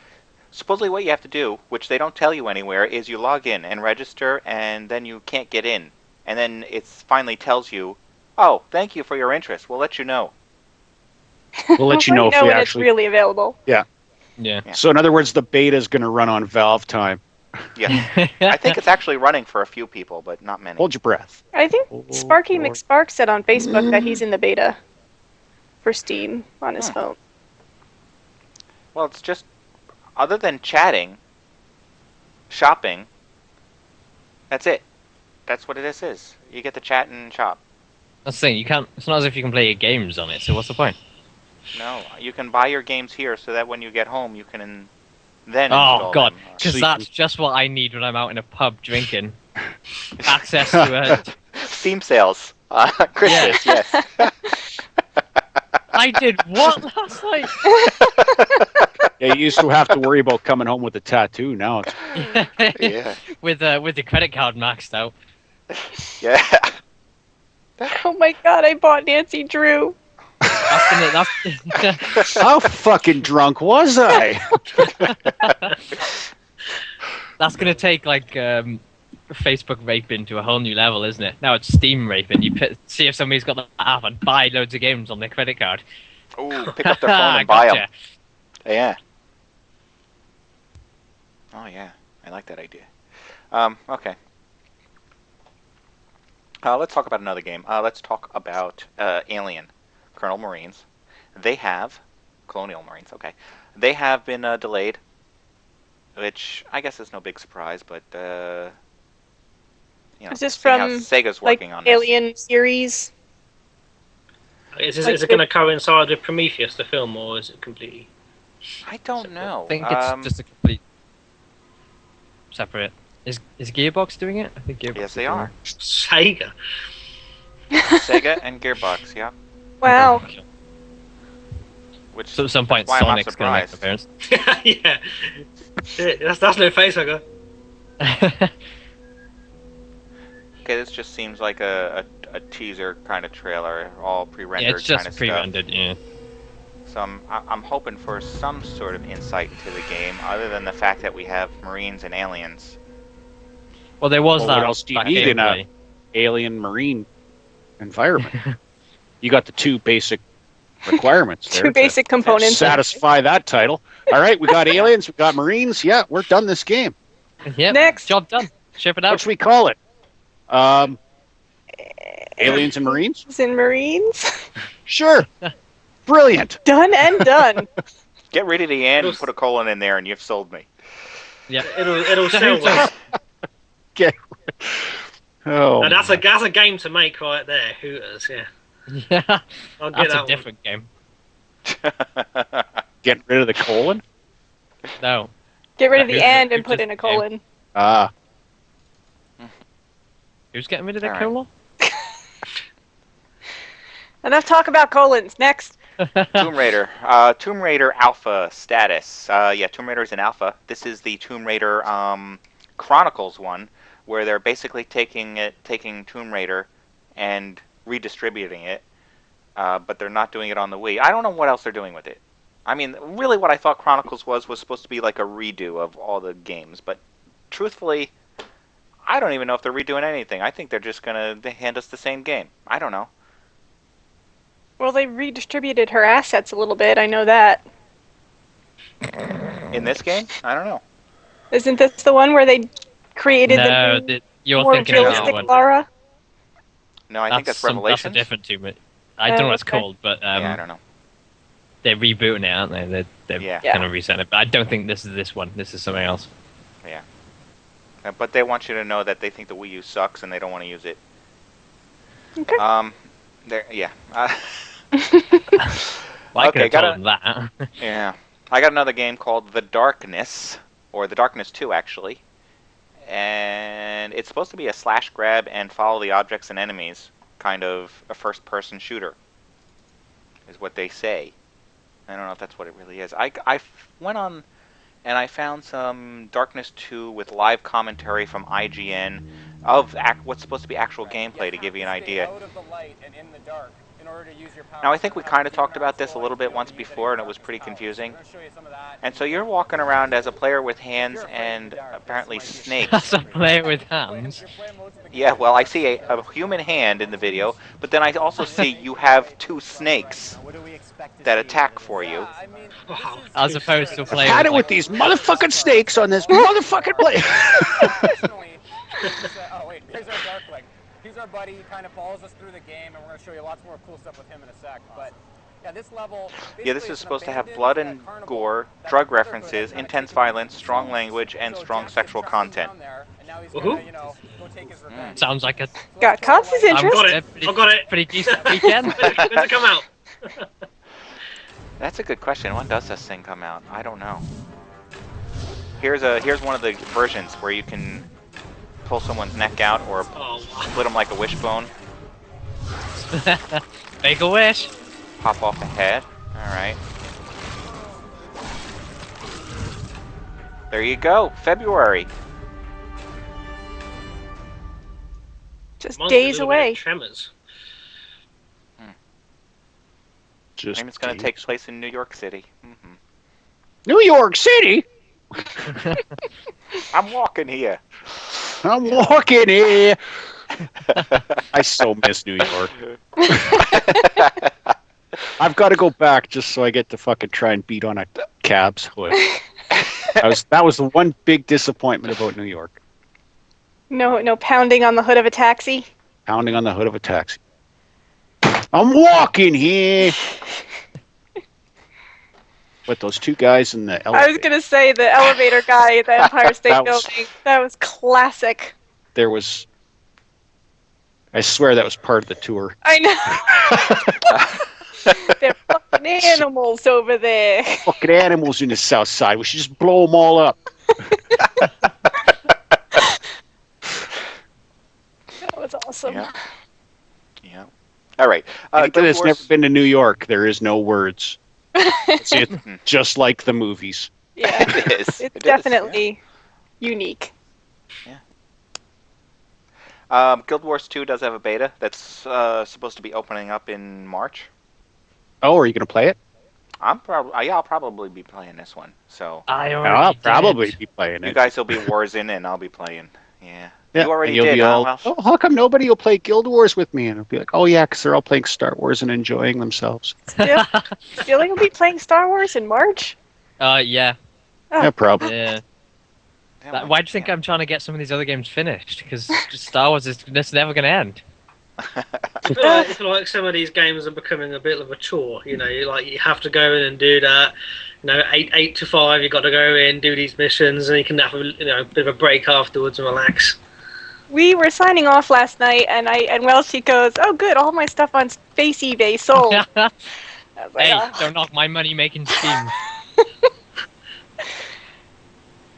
Speaker 1: Supposedly what you have to do, which they don't tell you anywhere, is you log in and register, and then you can't get in. And then it finally tells you, oh, thank you for your interest. We'll let you know.
Speaker 4: We'll let you know if we
Speaker 6: when
Speaker 4: actually...
Speaker 6: it's really available.
Speaker 5: Yeah.
Speaker 4: So in other words, the beta is going to run on Valve time.
Speaker 1: Yeah. I think it's actually running for a few people, but not many.
Speaker 4: Hold your breath.
Speaker 6: I think Sparky McSpark said on Facebook that he's in the beta for Steam on his phone.
Speaker 1: Well, it's just, other than chatting, shopping, that's it. That's what this is. You get to chat and shop.
Speaker 5: That's the thing. You can't. It's not as if you can play your games on it. So what's the point?
Speaker 1: No, you can buy your games here so that when you get home, you can then
Speaker 5: Oh
Speaker 1: install
Speaker 5: god,
Speaker 1: them.
Speaker 5: because
Speaker 4: So you
Speaker 5: that's just what I need when I'm out in a pub drinking. Access to
Speaker 1: Steam sales. Christmas, yes.
Speaker 5: I did what last night?
Speaker 4: Yeah, you used to have to worry about coming home with a tattoo. Now it's
Speaker 1: Yeah.
Speaker 5: With the credit card maxed out.
Speaker 1: Yeah.
Speaker 6: Oh my god, I bought Nancy Drew.
Speaker 5: That's
Speaker 4: how fucking drunk was I?
Speaker 5: that's gonna take like Facebook raping to a whole new level, isn't it? Now it's Steam raping. You see if somebody's got the app and buy loads of games on their credit card.
Speaker 1: Ooh, pick up their phone and buy them.
Speaker 5: Gotcha.
Speaker 1: Yeah. Oh yeah, I like that idea. Okay. Let's talk about another game. Let's talk about Alien, Colonial Marines. They have Colonial Marines. Okay, they have been delayed, which I guess is no big surprise. But
Speaker 6: Is this
Speaker 1: seeing how
Speaker 6: from
Speaker 1: Sega's
Speaker 6: like
Speaker 1: working on this.
Speaker 6: Alien series?
Speaker 7: Is
Speaker 6: Like
Speaker 7: it going to coincide with Prometheus, the film, or is it completely...
Speaker 1: I don't know.
Speaker 5: I think it's just a complete separate. Is Gearbox doing it? I think Gearbox.
Speaker 1: Yes,
Speaker 5: is
Speaker 1: they
Speaker 5: doing
Speaker 1: are.
Speaker 7: Sega?
Speaker 1: Sega and Gearbox. Yeah.
Speaker 6: Wow.
Speaker 1: Which
Speaker 5: So at some point,
Speaker 1: that's why I'm not
Speaker 5: Sonic's going to make
Speaker 1: surprised.
Speaker 5: an appearance.
Speaker 7: Yeah. That's no facehugger.
Speaker 1: Okay, this just seems like a teaser kind of trailer, all pre-rendered
Speaker 5: Yeah, it's just
Speaker 1: kind of
Speaker 5: pre-rendered,
Speaker 1: stuff.
Speaker 5: yeah.
Speaker 1: So I'm hoping for some sort of insight into the game, other than the fact that we have Marines and aliens.
Speaker 5: Well, there was
Speaker 4: Well,
Speaker 5: that.
Speaker 4: what else do you
Speaker 5: that
Speaker 4: need in
Speaker 5: gameplay.
Speaker 4: a alien marine environment? You got the two basic requirements there.
Speaker 6: Two basic
Speaker 4: to
Speaker 6: components.
Speaker 4: satisfy that title. All right, we got aliens, we got marines. Yeah, we're done this game.
Speaker 5: Yep,
Speaker 6: Next.
Speaker 5: job done. Ship it out.
Speaker 4: What should we call it? Aliens and marines?
Speaker 6: And Marines.
Speaker 4: Sure. Brilliant.
Speaker 6: Done and done.
Speaker 1: Get rid of the and put a colon in there, and you've sold me.
Speaker 5: Yeah,
Speaker 7: It'll sell well.
Speaker 4: Get. Oh.
Speaker 7: Now, that's a game to make right there. Hooters, yeah.
Speaker 5: Yeah,
Speaker 7: I'll get
Speaker 5: that's
Speaker 7: that
Speaker 5: a different game.
Speaker 4: Get rid of the colon?
Speaker 5: No.
Speaker 6: Get rid of the
Speaker 5: Who's
Speaker 6: and
Speaker 5: the-
Speaker 6: and put
Speaker 5: who's
Speaker 6: in a
Speaker 5: the game?
Speaker 6: colon.
Speaker 4: Ah.
Speaker 5: Who's getting rid of the
Speaker 1: Alright.
Speaker 5: colon?
Speaker 6: Enough talk about colons. Next.
Speaker 1: Tomb Raider. Tomb Raider Alpha status. Yeah, Tomb Raider is in Alpha. This is the Tomb Raider Chronicles one, where they're basically taking Tomb Raider and redistributing it, but they're not doing it on the Wii. I don't know what else they're doing with it. I mean, really what I thought Chronicles was supposed to be like a redo of all the games, but truthfully, I don't even know if they're redoing anything. I think they're just going to hand us the same game. I don't know.
Speaker 6: Well, they redistributed her assets a little bit. I know that.
Speaker 1: In this game? I don't know.
Speaker 6: Isn't this the one where they created
Speaker 5: No,
Speaker 6: the
Speaker 5: you're
Speaker 6: more
Speaker 5: thinking of the other
Speaker 6: realistic
Speaker 5: one.
Speaker 6: Lara?
Speaker 1: No, I think that's
Speaker 5: That's
Speaker 1: Revelations.
Speaker 5: a different Tomb Raider. I don't know what it's
Speaker 6: okay.
Speaker 5: called, but
Speaker 1: Yeah, I don't know.
Speaker 5: they're rebooting it, aren't they? They're
Speaker 1: Yeah.
Speaker 5: kind of resetting it. But I don't think this is this one. This is something else.
Speaker 1: Yeah. But they want you to know that they think the Wii U sucks and they don't want to use it.
Speaker 6: Okay.
Speaker 1: Yeah.
Speaker 5: Well, I could
Speaker 1: Okay,
Speaker 5: have told them that.
Speaker 1: Yeah. I got another game called The Darkness, or The Darkness 2, actually. And it's supposed to be a slash grab and follow the objects and enemies, kind of a first-person shooter, is what they say. I don't know if that's what it really is. I went on and I found some Darkness 2 with live commentary from IGN of what's supposed to be actual gameplay to give you an idea. Now, I think we kind of talked about this a little bit once before, and it was pretty confusing. And so you're walking around as a player with hands and apparently snakes.
Speaker 5: That's a player with hands.
Speaker 1: Yeah, well, I see a human hand in the video, but then I also see you have two snakes that attack for you.
Speaker 7: Wow.
Speaker 5: As opposed to a player
Speaker 4: Had it
Speaker 5: with,
Speaker 4: with these motherfucking snakes on this motherfucking play.
Speaker 9: Oh wait, here's our dark leg. He's our buddy. He kind of follows us through the game, and we're going to show you lots more cool stuff with him in a sec. But yeah, this level.
Speaker 1: Yeah, this is supposed to have blood and gore, drug references, intense violence, strong language, and strong sexual content.
Speaker 5: sounds like a
Speaker 6: Got Cobb's
Speaker 7: I've
Speaker 6: interest.
Speaker 7: got it. I've got it.
Speaker 5: pretty decent weekend.
Speaker 7: When's it come out?
Speaker 1: That's a good question. When does this thing come out? I don't know. Here's one of the versions where you can pull someone's neck out or split them like a wishbone.
Speaker 5: Make a wish.
Speaker 1: Pop off the head. Alright. There you go. February.
Speaker 6: Just
Speaker 7: Monster
Speaker 6: days
Speaker 7: Little Bit of
Speaker 6: away.
Speaker 7: Tremors.
Speaker 4: Just
Speaker 1: Maybe it's going to take place in New York City.
Speaker 4: New York City.
Speaker 1: I'm walking here.
Speaker 4: I'm walking here. I so miss New York. I've got to go back just so I get to fucking try and beat on a cab's hood. That was the one big disappointment about New York.
Speaker 6: No pounding on the hood of a taxi.
Speaker 4: Pounding on the hood of a taxi. I'm walking here. With those two guys in the elevator.
Speaker 6: I was gonna say the elevator guy at the Empire State
Speaker 4: That was-
Speaker 6: Building. That was classic.
Speaker 4: There was. I swear that was part of the tour.
Speaker 6: I know. They're fucking animals over there.
Speaker 4: Fucking animals in the south side. We should just blow them all up.
Speaker 6: That was awesome.
Speaker 1: Yeah. Yeah. All right.
Speaker 4: Anybody
Speaker 1: Guild
Speaker 4: that's
Speaker 1: Wars-
Speaker 4: never been to New York, there is no words. See, it's just like the movies.
Speaker 6: Yeah,
Speaker 1: It is.
Speaker 6: it's definitely unique.
Speaker 1: Guild Wars 2 does have a beta that's supposed to be opening up in March.
Speaker 4: Oh, are you going to play it?
Speaker 1: I'll probably be playing this one. So
Speaker 4: I'll probably be playing it.
Speaker 1: you guys will be Warzone and I'll be playing. Yeah.
Speaker 4: Yeah,
Speaker 1: You already
Speaker 4: and you'll
Speaker 1: did,
Speaker 4: be
Speaker 1: huh,
Speaker 4: all,
Speaker 1: Welsh?
Speaker 4: oh, how come nobody will play Guild Wars with me? And it'll be like, oh yeah, because they're all playing Star Wars and enjoying themselves.
Speaker 6: Still, feeling we'll be playing Star Wars in March?
Speaker 5: Yeah.
Speaker 6: Oh.
Speaker 4: Yeah, probably.
Speaker 5: Yeah.
Speaker 1: Yeah,
Speaker 5: Why do you think I'm trying to get some of these other games finished? Because Star Wars is never going to end.
Speaker 7: I feel like some of these games are becoming a bit of a chore. You know, you have to go in and do that. You know, 8 to 5, you got to go in, do these missions, and you can have a bit of a break afterwards and relax.
Speaker 6: We were signing off last night, and Welshy goes, "Oh, good, all my stuff on Space eBay sold." I was like,
Speaker 5: Hey,
Speaker 6: "Oh."
Speaker 5: don't knock my money-making schemes.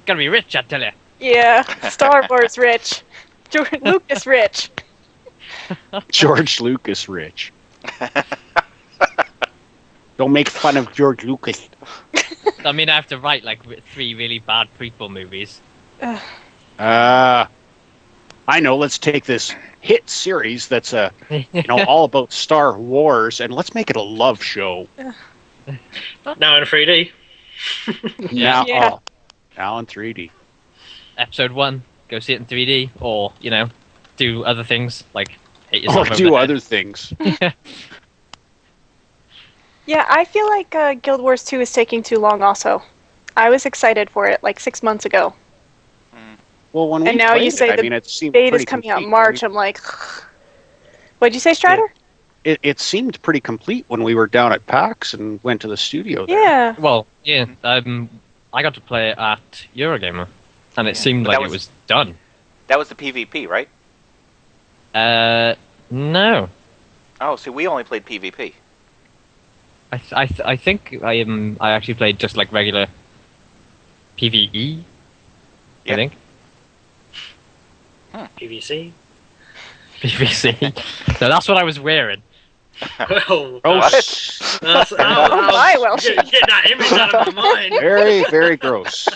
Speaker 5: Gotta be rich, I tell you.
Speaker 6: Yeah, Star Wars rich, George Lucas rich.
Speaker 4: George Lucas rich. Don't make fun of George Lucas.
Speaker 5: I mean, I have to write like 3 really bad prequel movies.
Speaker 4: I know. Let's take this hit series that's all about Star Wars, and let's make it a love show.
Speaker 7: Now in 3D.
Speaker 4: Now,
Speaker 6: Yeah.
Speaker 4: now in 3D.
Speaker 5: Episode 1, go see it in 3D, or do other things like hit
Speaker 4: Or
Speaker 5: yourself over
Speaker 4: do
Speaker 5: the head.
Speaker 4: other things.
Speaker 6: Yeah, I feel like Guild Wars 2 is taking too long. Also, I was excited for it like 6 months ago,
Speaker 4: Well, when we
Speaker 6: and now
Speaker 4: played
Speaker 6: you say
Speaker 4: it,
Speaker 6: the
Speaker 4: it seemed
Speaker 6: beta's
Speaker 4: pretty
Speaker 6: coming out in
Speaker 4: complete.
Speaker 6: March. I'm like, what'd you say, Stryder?
Speaker 4: It seemed pretty complete when we were down at PAX and went to the studio there.
Speaker 6: Yeah.
Speaker 5: Well, yeah, I got to play it at Eurogamer, and it seemed
Speaker 1: But
Speaker 5: like
Speaker 1: that
Speaker 5: it
Speaker 1: was-
Speaker 5: was done.
Speaker 1: That was the PvP, right?
Speaker 5: No.
Speaker 1: Oh, see, we only played PvP.
Speaker 5: I think I actually played just like regular PvE.
Speaker 1: Yeah.
Speaker 5: I think
Speaker 7: PVC.
Speaker 5: PvC. So that's what I was wearing.
Speaker 7: Well,
Speaker 4: Oh,
Speaker 1: What?
Speaker 7: that's,
Speaker 6: my, Welshy.
Speaker 7: Get that image out of my mind.
Speaker 4: very, very gross.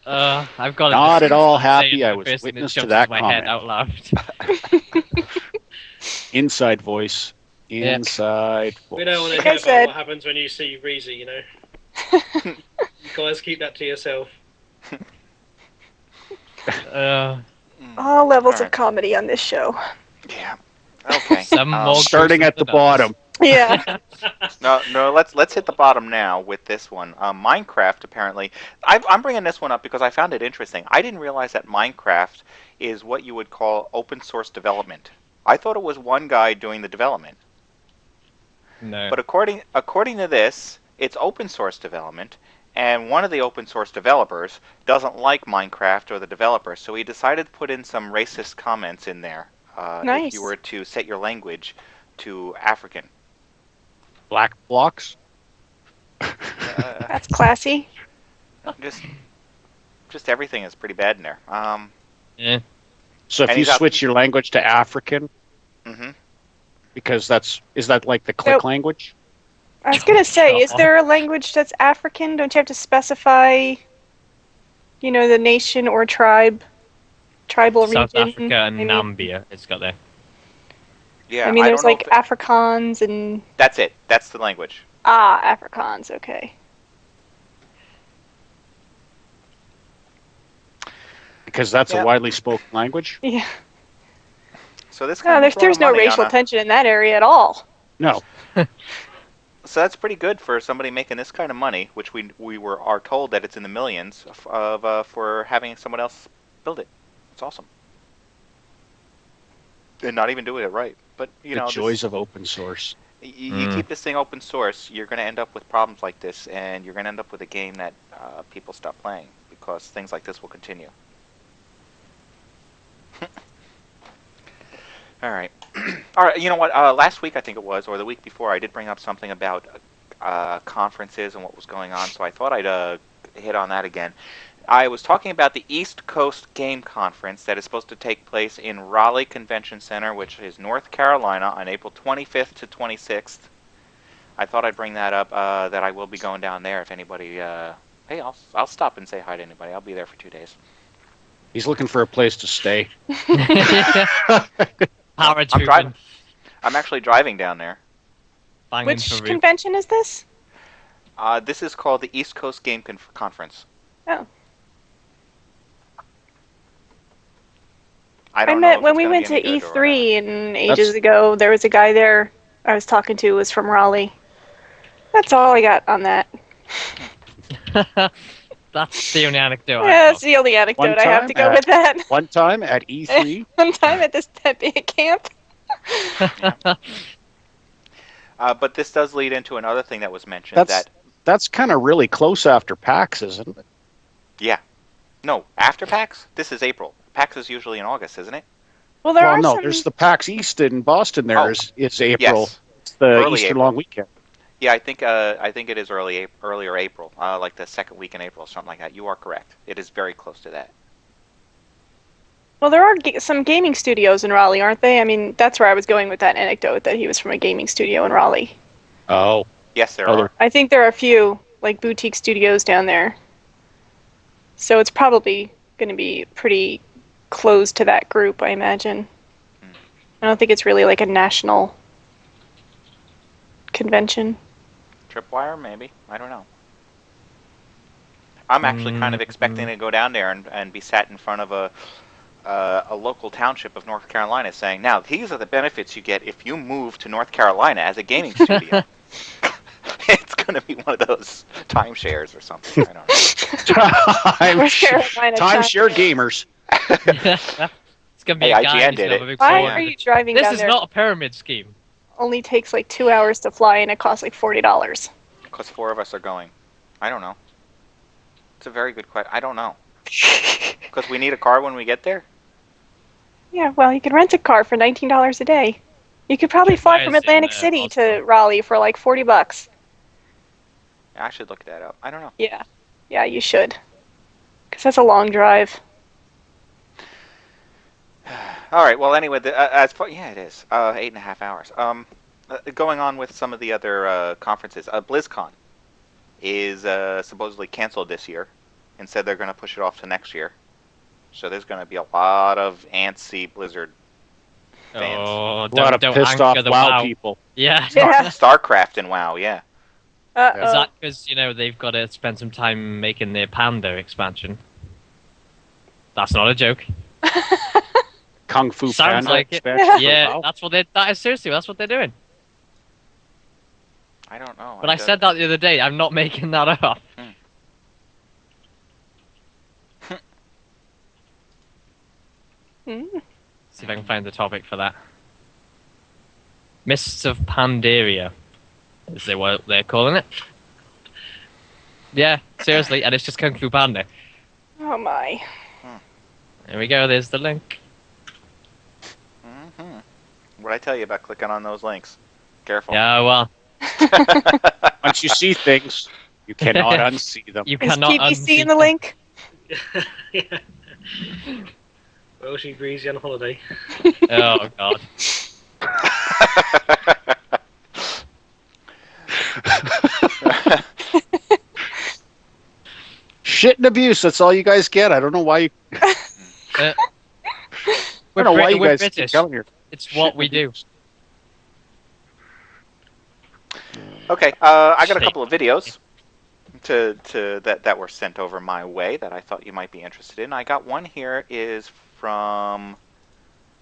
Speaker 5: I've got
Speaker 4: Not at all happy
Speaker 5: saying
Speaker 4: I
Speaker 5: the
Speaker 4: was
Speaker 5: first thing
Speaker 4: witness
Speaker 5: that
Speaker 4: to
Speaker 5: jumps
Speaker 4: that
Speaker 5: into my head
Speaker 4: comment.
Speaker 5: out loud.
Speaker 4: Inside voice.
Speaker 5: Yeah.
Speaker 4: Inside voice.
Speaker 7: We don't want to
Speaker 6: Like
Speaker 7: hear
Speaker 6: I
Speaker 7: about
Speaker 6: said-
Speaker 7: what happens when you see Razer, you know. You guys keep that to yourself.
Speaker 6: All levels
Speaker 1: Alright.
Speaker 6: of comedy on this show.
Speaker 1: Yeah. Okay.
Speaker 5: Some more
Speaker 4: Starting at the bottom.
Speaker 6: Yeah.
Speaker 1: No. Let's hit the bottom now with this one. Minecraft apparently. I'm bringing this one up because I found it interesting. I didn't realize that Minecraft is what you would call open source development. I thought it was one guy doing the development.
Speaker 5: No.
Speaker 1: But according to this, it's open source development, and one of the open source developers doesn't like Minecraft or the developer, so he decided to put in some racist comments in there.
Speaker 6: Nice.
Speaker 1: If you were to set your language to African.
Speaker 4: Black blocks.
Speaker 6: That's classy.
Speaker 1: Just everything is pretty bad in there.
Speaker 5: Yeah.
Speaker 4: So if
Speaker 1: And
Speaker 4: you
Speaker 1: he's out-
Speaker 4: switch your language to African,
Speaker 1: Mhm.
Speaker 4: because is that like the click
Speaker 6: Nope.
Speaker 4: language?
Speaker 6: I was gonna say, is there a language that's African? Don't you have to specify, the nation or tribal
Speaker 5: South
Speaker 6: region?
Speaker 5: Africa and Nambia, it's got there.
Speaker 1: Yeah,
Speaker 6: I mean, there's
Speaker 1: don't know
Speaker 6: like
Speaker 1: if
Speaker 6: Afrikaans and
Speaker 1: that's it. That's the language.
Speaker 6: Afrikaans. Okay.
Speaker 4: Because that's
Speaker 1: Yeah.
Speaker 4: a widely spoken language.
Speaker 6: Yeah.
Speaker 1: So this
Speaker 6: No,
Speaker 1: kind of
Speaker 6: there's no racial tension in that area at all.
Speaker 4: No.
Speaker 1: So that's pretty good for somebody making this kind of money, which we are told that it's in the millions for having someone else build it. It's awesome, and not even doing it right. But
Speaker 4: The joys of open source.
Speaker 1: you keep this thing open source, you're going to end up with problems like this, and you're going to end up with a game that people stop playing because things like this will continue. All right. All right. You know what? Last week, I think it was, or the week before, I did bring up something about conferences and what was going on, so I thought I'd hit on that again. I was talking about the East Coast Game Conference that is supposed to take place in Raleigh Convention Center, which is North Carolina, on April 25th to 26th. I thought I'd bring that up, that I will be going down there if anybody... hey, I'll stop and say hi to anybody. I'll be there for 2 days.
Speaker 4: He's looking for a place to stay.
Speaker 1: I'm actually driving down there.
Speaker 6: Which convention is this?
Speaker 1: This is called the East Coast Game Conference.
Speaker 6: Oh.
Speaker 1: I
Speaker 6: met when we went to E3 and ages ago. There was a guy there I was talking to was from Raleigh. That's all I got on that.
Speaker 5: That's the only anecdote.
Speaker 6: Yeah, that's the only anecdote I have to go with that.
Speaker 4: One time at E3.
Speaker 6: One time at that big camp.
Speaker 1: But this does lead into another thing that was mentioned.
Speaker 4: That's kind of really close after PAX, isn't it?
Speaker 1: Yeah. No, after PAX? This is April. PAX is usually in August, isn't it?
Speaker 6: Well,
Speaker 4: there's the PAX East in Boston. It's April.
Speaker 1: Yes.
Speaker 4: It's the
Speaker 1: Early
Speaker 4: Easter
Speaker 1: April.
Speaker 4: long weekend.
Speaker 1: Yeah, I think it is earlier April, like the second week in April, something like that. You are correct. It is very close to that.
Speaker 6: Well, there are some gaming studios in Raleigh, aren't they? I mean, that's where I was going with that anecdote, that he was from a gaming studio in Raleigh.
Speaker 4: Oh.
Speaker 1: Yes, there are.
Speaker 6: I think there are a few, like, boutique studios down there. So it's probably going to be pretty close to that group, I imagine. I don't think it's really like a national convention.
Speaker 1: Tripwire, maybe. I don't know. I'm actually kind of expecting to go down there and be sat in front of a local township of North Carolina saying, now, these are the benefits you get if you move to North Carolina as a gaming studio. It's going to be one of those timeshares or something. I don't know.
Speaker 4: Timeshare gamers.
Speaker 5: It's going to be a guy
Speaker 1: IGN did it.
Speaker 6: Why are you driving down there?
Speaker 5: This is not a pyramid scheme.
Speaker 6: Only takes like 2 hours to fly and it costs like $40.
Speaker 1: Because 4 of us are going. I don't know. It's a very good question. I don't know. Because we need a car when we get there?
Speaker 6: Yeah, well, you could rent a car for $19 a day. You could probably fly from Atlantic City to Raleigh for like $40.
Speaker 1: I should look that up. I don't know.
Speaker 6: Yeah. Yeah, you should. Because that's a long drive.
Speaker 1: All right. Well, anyway, it is 8.5 hours. Going on with some of the other conferences, BlizzCon is supposedly canceled this year. Instead, they're going to push it off to next year. So there's going to be a lot of antsy Blizzard fans.
Speaker 5: Oh,
Speaker 4: a lot of pissed off WoW people.
Speaker 5: Yeah.
Speaker 1: StarCraft and WoW, yeah.
Speaker 5: Is that because they've got to spend some time making their Panda expansion? That's not a joke.
Speaker 4: Kung Fu
Speaker 5: Sounds
Speaker 4: Panda
Speaker 5: like it.
Speaker 4: expansion.
Speaker 5: Yeah, that is seriously, that's what they're doing.
Speaker 1: I don't know.
Speaker 5: But I said that the other day. I'm not making that up. See if I can find the topic for that. Mists of Pandaria, is what they're calling it. Yeah, seriously, and it's just Kung Fu Panda.
Speaker 6: Oh my.
Speaker 5: There we go, there's the link.
Speaker 1: What'd I tell you about clicking on those links? Careful.
Speaker 5: Yeah, well.
Speaker 4: Once you see things, you cannot unsee them.
Speaker 6: Is PPC in the link?
Speaker 7: Yeah. Welshy Breezy on holiday.
Speaker 5: Oh, God.
Speaker 4: Shit and abuse, that's all you guys get. I don't know why you... I don't know why you guys keep coming here.
Speaker 5: It's what we do.
Speaker 1: Okay, I got a couple of videos that were sent over my way that I thought you might be interested in. I got one here is from,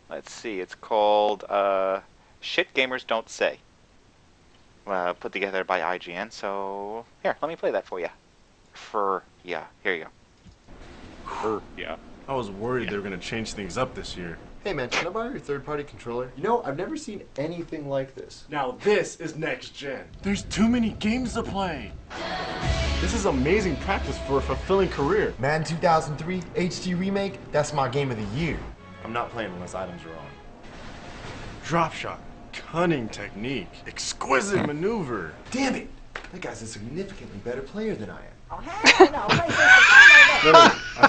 Speaker 1: let's see, it's called Shit Gamers Don't Say. Put together by IGN. So here, let me play that for you. Here you go.
Speaker 10: I was worried they were going to change things up this year.
Speaker 11: Hey man, can I borrow your third-party controller? You know, I've never seen anything like this.
Speaker 10: Now this is next gen. There's too many games to play. This is amazing practice for a fulfilling career.
Speaker 11: Madden 2003 HD Remake, that's my game of the year.
Speaker 10: I'm not playing unless items are on. Drop shot, cunning technique, exquisite maneuver.
Speaker 11: Damn it! That guy's a significantly better player than I am.
Speaker 10: I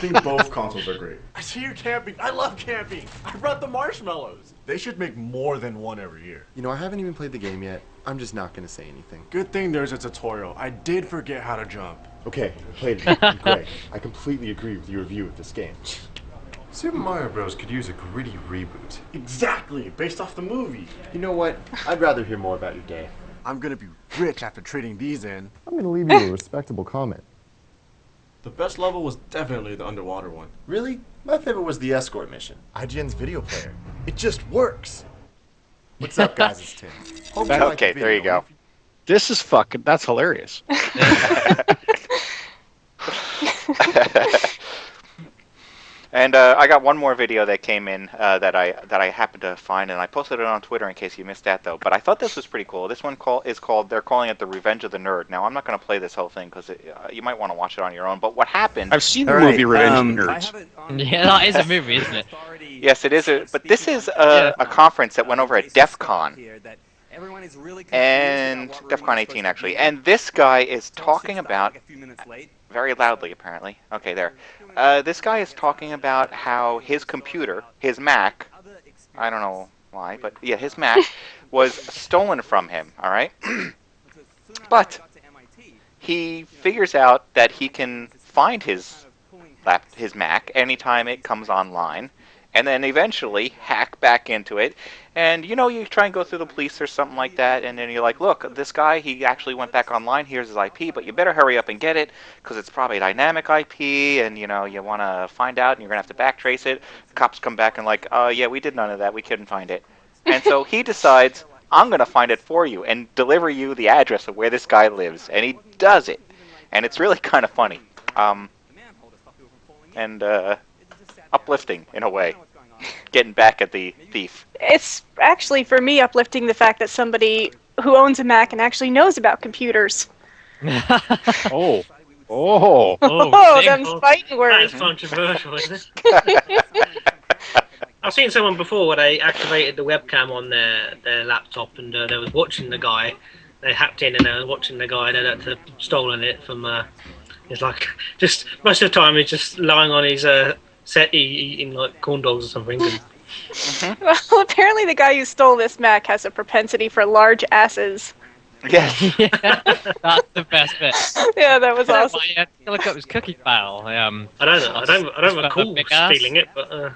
Speaker 10: think both consoles are great. I see you camping. I love camping. I brought the marshmallows. They should make more than one every year.
Speaker 11: You know, I haven't even played the game yet. I'm just not gonna say anything.
Speaker 10: Good thing there's a tutorial. I did forget how to jump.
Speaker 11: Okay, played it. And Greg, I completely agree with your review of this game. Super Mario Bros. Could use a gritty reboot.
Speaker 10: Exactly, based off the movie.
Speaker 11: You know what? I'd rather hear more about your day.
Speaker 10: I'm gonna be rich after trading these in.
Speaker 11: I'm gonna leave you a respectable comment.
Speaker 10: The best level was definitely the underwater one.
Speaker 11: Really? My favorite was the escort mission. IGN's video player. It just works. What's up, guys? It's Tim. Hope you like
Speaker 1: Okay,
Speaker 11: the
Speaker 1: there you
Speaker 11: video.
Speaker 1: go.
Speaker 4: This is fucking. That's hilarious.
Speaker 1: And I got one more video that came in that I happened to find, and I posted it on Twitter in case you missed that, though. But I thought this was pretty cool. This one is called, they're calling it The Revenge of the Nerd. Now, I'm not going to play this whole thing because you might want to watch it on your own. But what happened...
Speaker 4: I've seen the movie Revenge of the Nerds.
Speaker 5: Yeah, that is a movie, isn't it?
Speaker 1: Yes, it is. But this is a conference that went over at DEF CON. And DEF CON 18, actually. And this guy is talking about... Very loudly, apparently. Okay, there. This guy is talking about how his computer, his Mac, I don't know why, but yeah, his Mac was stolen from him, alright? But he figures out that he can find his Mac anytime it comes online, and then eventually hack back into it. And, you know, you try and go through the police or something like that, and then you're like, look, this guy, he actually went back online, here's his IP, but you better hurry up and get it, because it's probably a dynamic IP, and, you know, you want to find out, and you're going to have to backtrace it. The cops come back and like, yeah, we did none of that, we couldn't find it. And so he decides, I'm going to find it for you, and deliver you the address of where this guy lives. And he does it. And it's really kind of funny. And uplifting, in a way. Getting back at the thief.
Speaker 6: It's actually, for me, uplifting the fact that somebody who owns a Mac and actually knows about computers.
Speaker 4: Oh,
Speaker 6: them fighting words.
Speaker 7: That is controversial, isn't it? I've seen someone before where they activated the webcam on their laptop and they was watching the guy. They hacked in and they were watching the guy that had stolen it from. It's like just most of the time he's just lying on his set eating like corn dogs or something. And...
Speaker 6: Well, apparently the guy who stole this Mac has a propensity for large asses.
Speaker 1: Yes.
Speaker 5: Yeah, that's the best bit.
Speaker 6: Yeah, that was awesome.
Speaker 5: I had to look up his cookie file.
Speaker 7: I don't recall stealing it, but.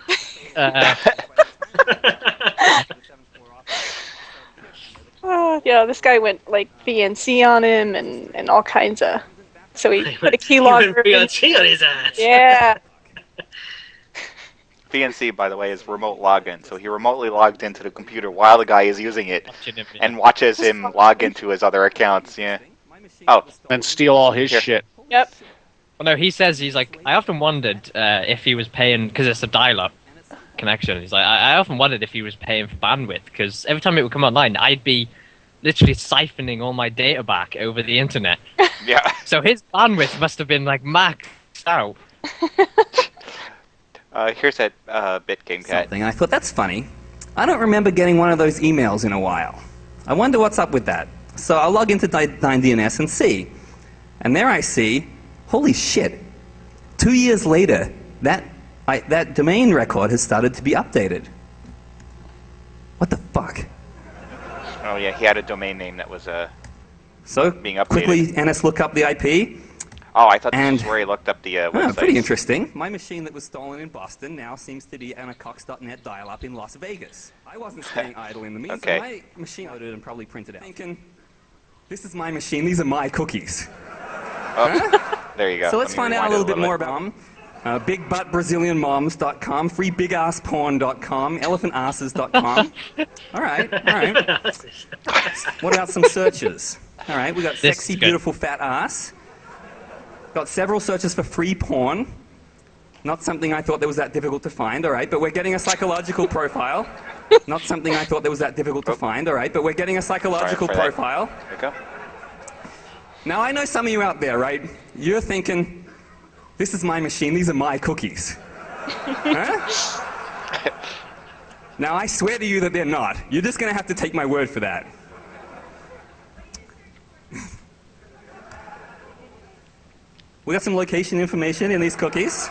Speaker 6: Yeah, this guy went like VNC on him and all kinds of. So he put a keylogger.
Speaker 7: VNC on his ass.
Speaker 6: Yeah.
Speaker 1: VNC, by the way, is remote login. So he remotely logged into the computer while the guy is using it, and watches him log into his other accounts. Yeah. Oh,
Speaker 4: and steal all his shit.
Speaker 6: Yep.
Speaker 5: Well, no, he says he's like. I often wondered if he was paying because it's a dial-up connection. He's like, I often wondered if he was paying for bandwidth because every time it would come online, I'd be literally siphoning all my data back over the internet.
Speaker 1: Yeah.
Speaker 5: So his bandwidth must have been like maxed out.
Speaker 1: Here's that bit, GameKat.
Speaker 12: I thought, that's funny. I don't remember getting one of those emails in a while. I wonder what's up with that. So I'll log into 9DNS and see. And there I see, holy shit, 2 years later, that domain record has started to be updated. What the fuck?
Speaker 1: Oh yeah, he had a domain name that was being updated.
Speaker 12: Quickly, NS look up the IP.
Speaker 1: Oh, I thought this was where he looked up the website.
Speaker 12: Pretty interesting. My machine that was stolen in Boston now seems to be on a Cox.net dial-up in Las Vegas. I wasn't staying idle in the meantime.
Speaker 1: Okay.
Speaker 12: My machine loaded and probably printed out. Thinking, this is my machine. These are my cookies.
Speaker 1: Oh, there you go.
Speaker 12: So let's find out a little bit more about them. BigButtBrazilianMoms.com, FreeBigAssPorn.com, ElephantAsses.com. All right. What about some searches? All right, we got sexy, beautiful, fat ass. Got several searches for free porn. Not something I thought that was that difficult to find, all right, but we're getting a psychological profile. Not something I thought that was that difficult to find, all right, but we're getting a psychological profile.
Speaker 1: There you go.
Speaker 12: Now, I know some of you out there, right? You're thinking, this is my machine, these are my cookies. Huh? Now, I swear to you that they're not. You're just going to have to take my word for that. We got some location information in these cookies.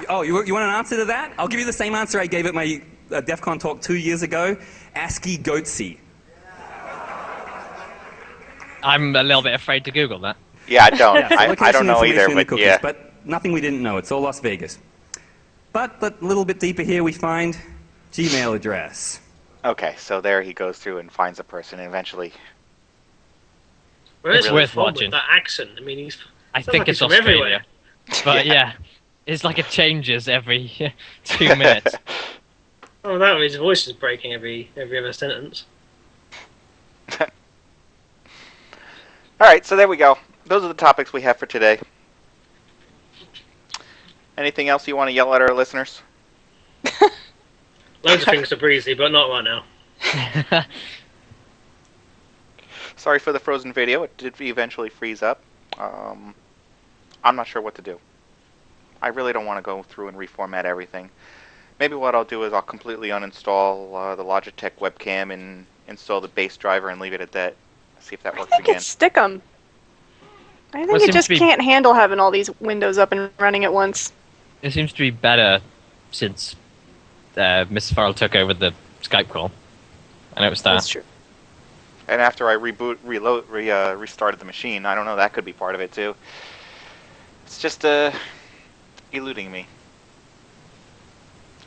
Speaker 12: Oh, you want an answer to that? I'll give you the same answer I gave at my DEF CON talk 2 years ago. ASCII Goatsy.
Speaker 5: I'm a little bit afraid to Google that.
Speaker 1: Yeah, don't.
Speaker 12: Yeah, so
Speaker 1: I
Speaker 12: location
Speaker 1: don't know
Speaker 12: information
Speaker 1: either,
Speaker 12: in the
Speaker 1: but
Speaker 12: cookies,
Speaker 1: yeah.
Speaker 12: but nothing we didn't know. It's all Las Vegas. But a little bit deeper here, we find Gmail address.
Speaker 1: Okay, so there he goes through and finds a person, and eventually.
Speaker 7: Where is
Speaker 5: It's worth
Speaker 7: he from
Speaker 5: watching.
Speaker 7: with that accent? I mean,
Speaker 5: I
Speaker 7: sounds
Speaker 5: think
Speaker 7: like
Speaker 5: it's
Speaker 7: he's from
Speaker 5: Australia.
Speaker 7: everywhere.
Speaker 5: But yeah, it's like it changes every 2 minutes.
Speaker 7: Oh, that his voice is breaking every other sentence.
Speaker 1: All right, so there we go. Those are the topics we have for today. Anything else you want to yell at our listeners?
Speaker 7: Loads of things to Breezy, but not right now.
Speaker 1: Sorry for the frozen video. It did eventually freeze up. I'm not sure what to do. I really don't want to go through and reformat everything. Maybe what I'll do is I'll completely uninstall the Logitech webcam and install the base driver and leave it at that. See if that works
Speaker 6: I think
Speaker 1: again.
Speaker 6: it's Stickum. I think
Speaker 5: Well, it
Speaker 6: it
Speaker 5: seems
Speaker 6: just
Speaker 5: to be-
Speaker 6: can't handle having all these windows up and running at once.
Speaker 5: It seems to be better since Miss Farrell took over the Skype call. I noticed that.
Speaker 6: That's true.
Speaker 1: And after I restarted the machine, I don't know, that could be part of it too. It's just eluding me.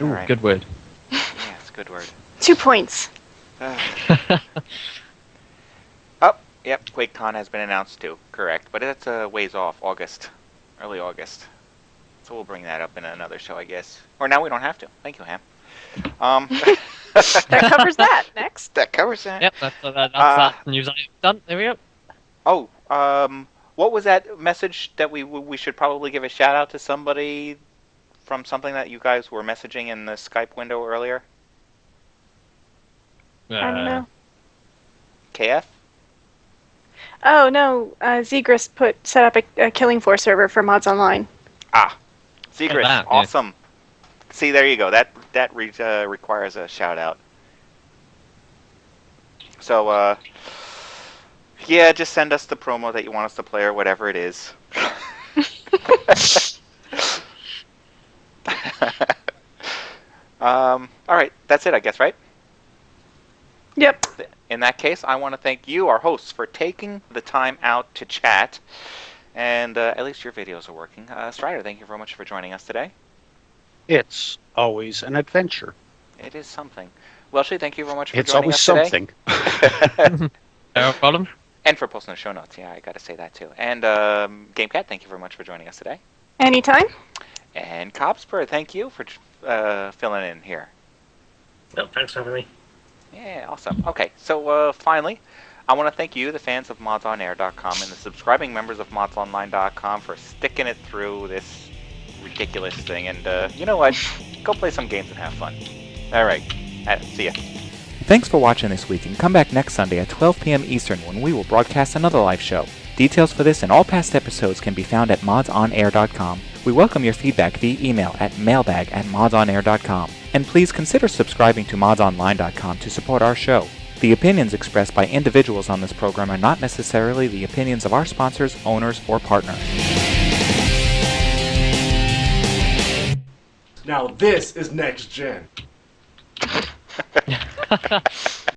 Speaker 5: Ooh,
Speaker 1: All right.
Speaker 5: good word.
Speaker 1: Yes, good word.
Speaker 6: 2 points.
Speaker 1: Oh, yep, QuakeCon has been announced too. Correct, but that's a ways off, August, early August. So we'll bring that up in another show, I guess. Or now we don't have to. Thank you, Ham.
Speaker 6: That covers that. Next.
Speaker 1: That covers that.
Speaker 5: Yep, that's that news item done. There we go.
Speaker 1: Oh, what was that message that we should probably give a shout out to somebody from something that you guys were messaging in the Skype window earlier?
Speaker 6: I don't know.
Speaker 1: KF?
Speaker 6: Oh no, Zegris set up a Killing Floor server for MODSonline.
Speaker 1: Zegris,
Speaker 5: that, yeah.
Speaker 1: awesome. See, there you go. That requires a shout out. So, yeah, just send us the promo that you want us to play or whatever it is. All right, that's it, I guess, right?
Speaker 6: Yep.
Speaker 1: In that case, I want to thank you, our hosts, for taking the time out to chat. And at least your videos are working. Stryder, thank you very much for joining us today.
Speaker 4: It's always an adventure.
Speaker 1: It is something. Welshy, thank you very much for
Speaker 4: It's
Speaker 1: joining
Speaker 4: always
Speaker 1: us today.
Speaker 4: something.
Speaker 5: No problem.
Speaker 1: And for posting the show notes. Yeah, I got to say that too. And GameKat, thank you very much for joining us today.
Speaker 6: Anytime.
Speaker 1: And Cobbspur, thank you for filling in here.
Speaker 7: Well, thanks for having me.
Speaker 1: Yeah, awesome. Okay, so finally, I want to thank you, the fans of MODSonair.com and the subscribing members of MODSonline.com for sticking it through this ridiculous thing. And you know what? Go play some games and have fun. All right. See ya.
Speaker 13: Thanks for watching this week, and come back next Sunday at 12 p.m. Eastern when we will broadcast another live show. Details for this and all past episodes can be found at MODSonair.com. We welcome your feedback via email at mailbag@MODSonair.com. And please consider subscribing to MODSonline.com to support our show. The opinions expressed by individuals on this program are not necessarily the opinions of our sponsors, owners, or partners.
Speaker 10: Now this is next gen.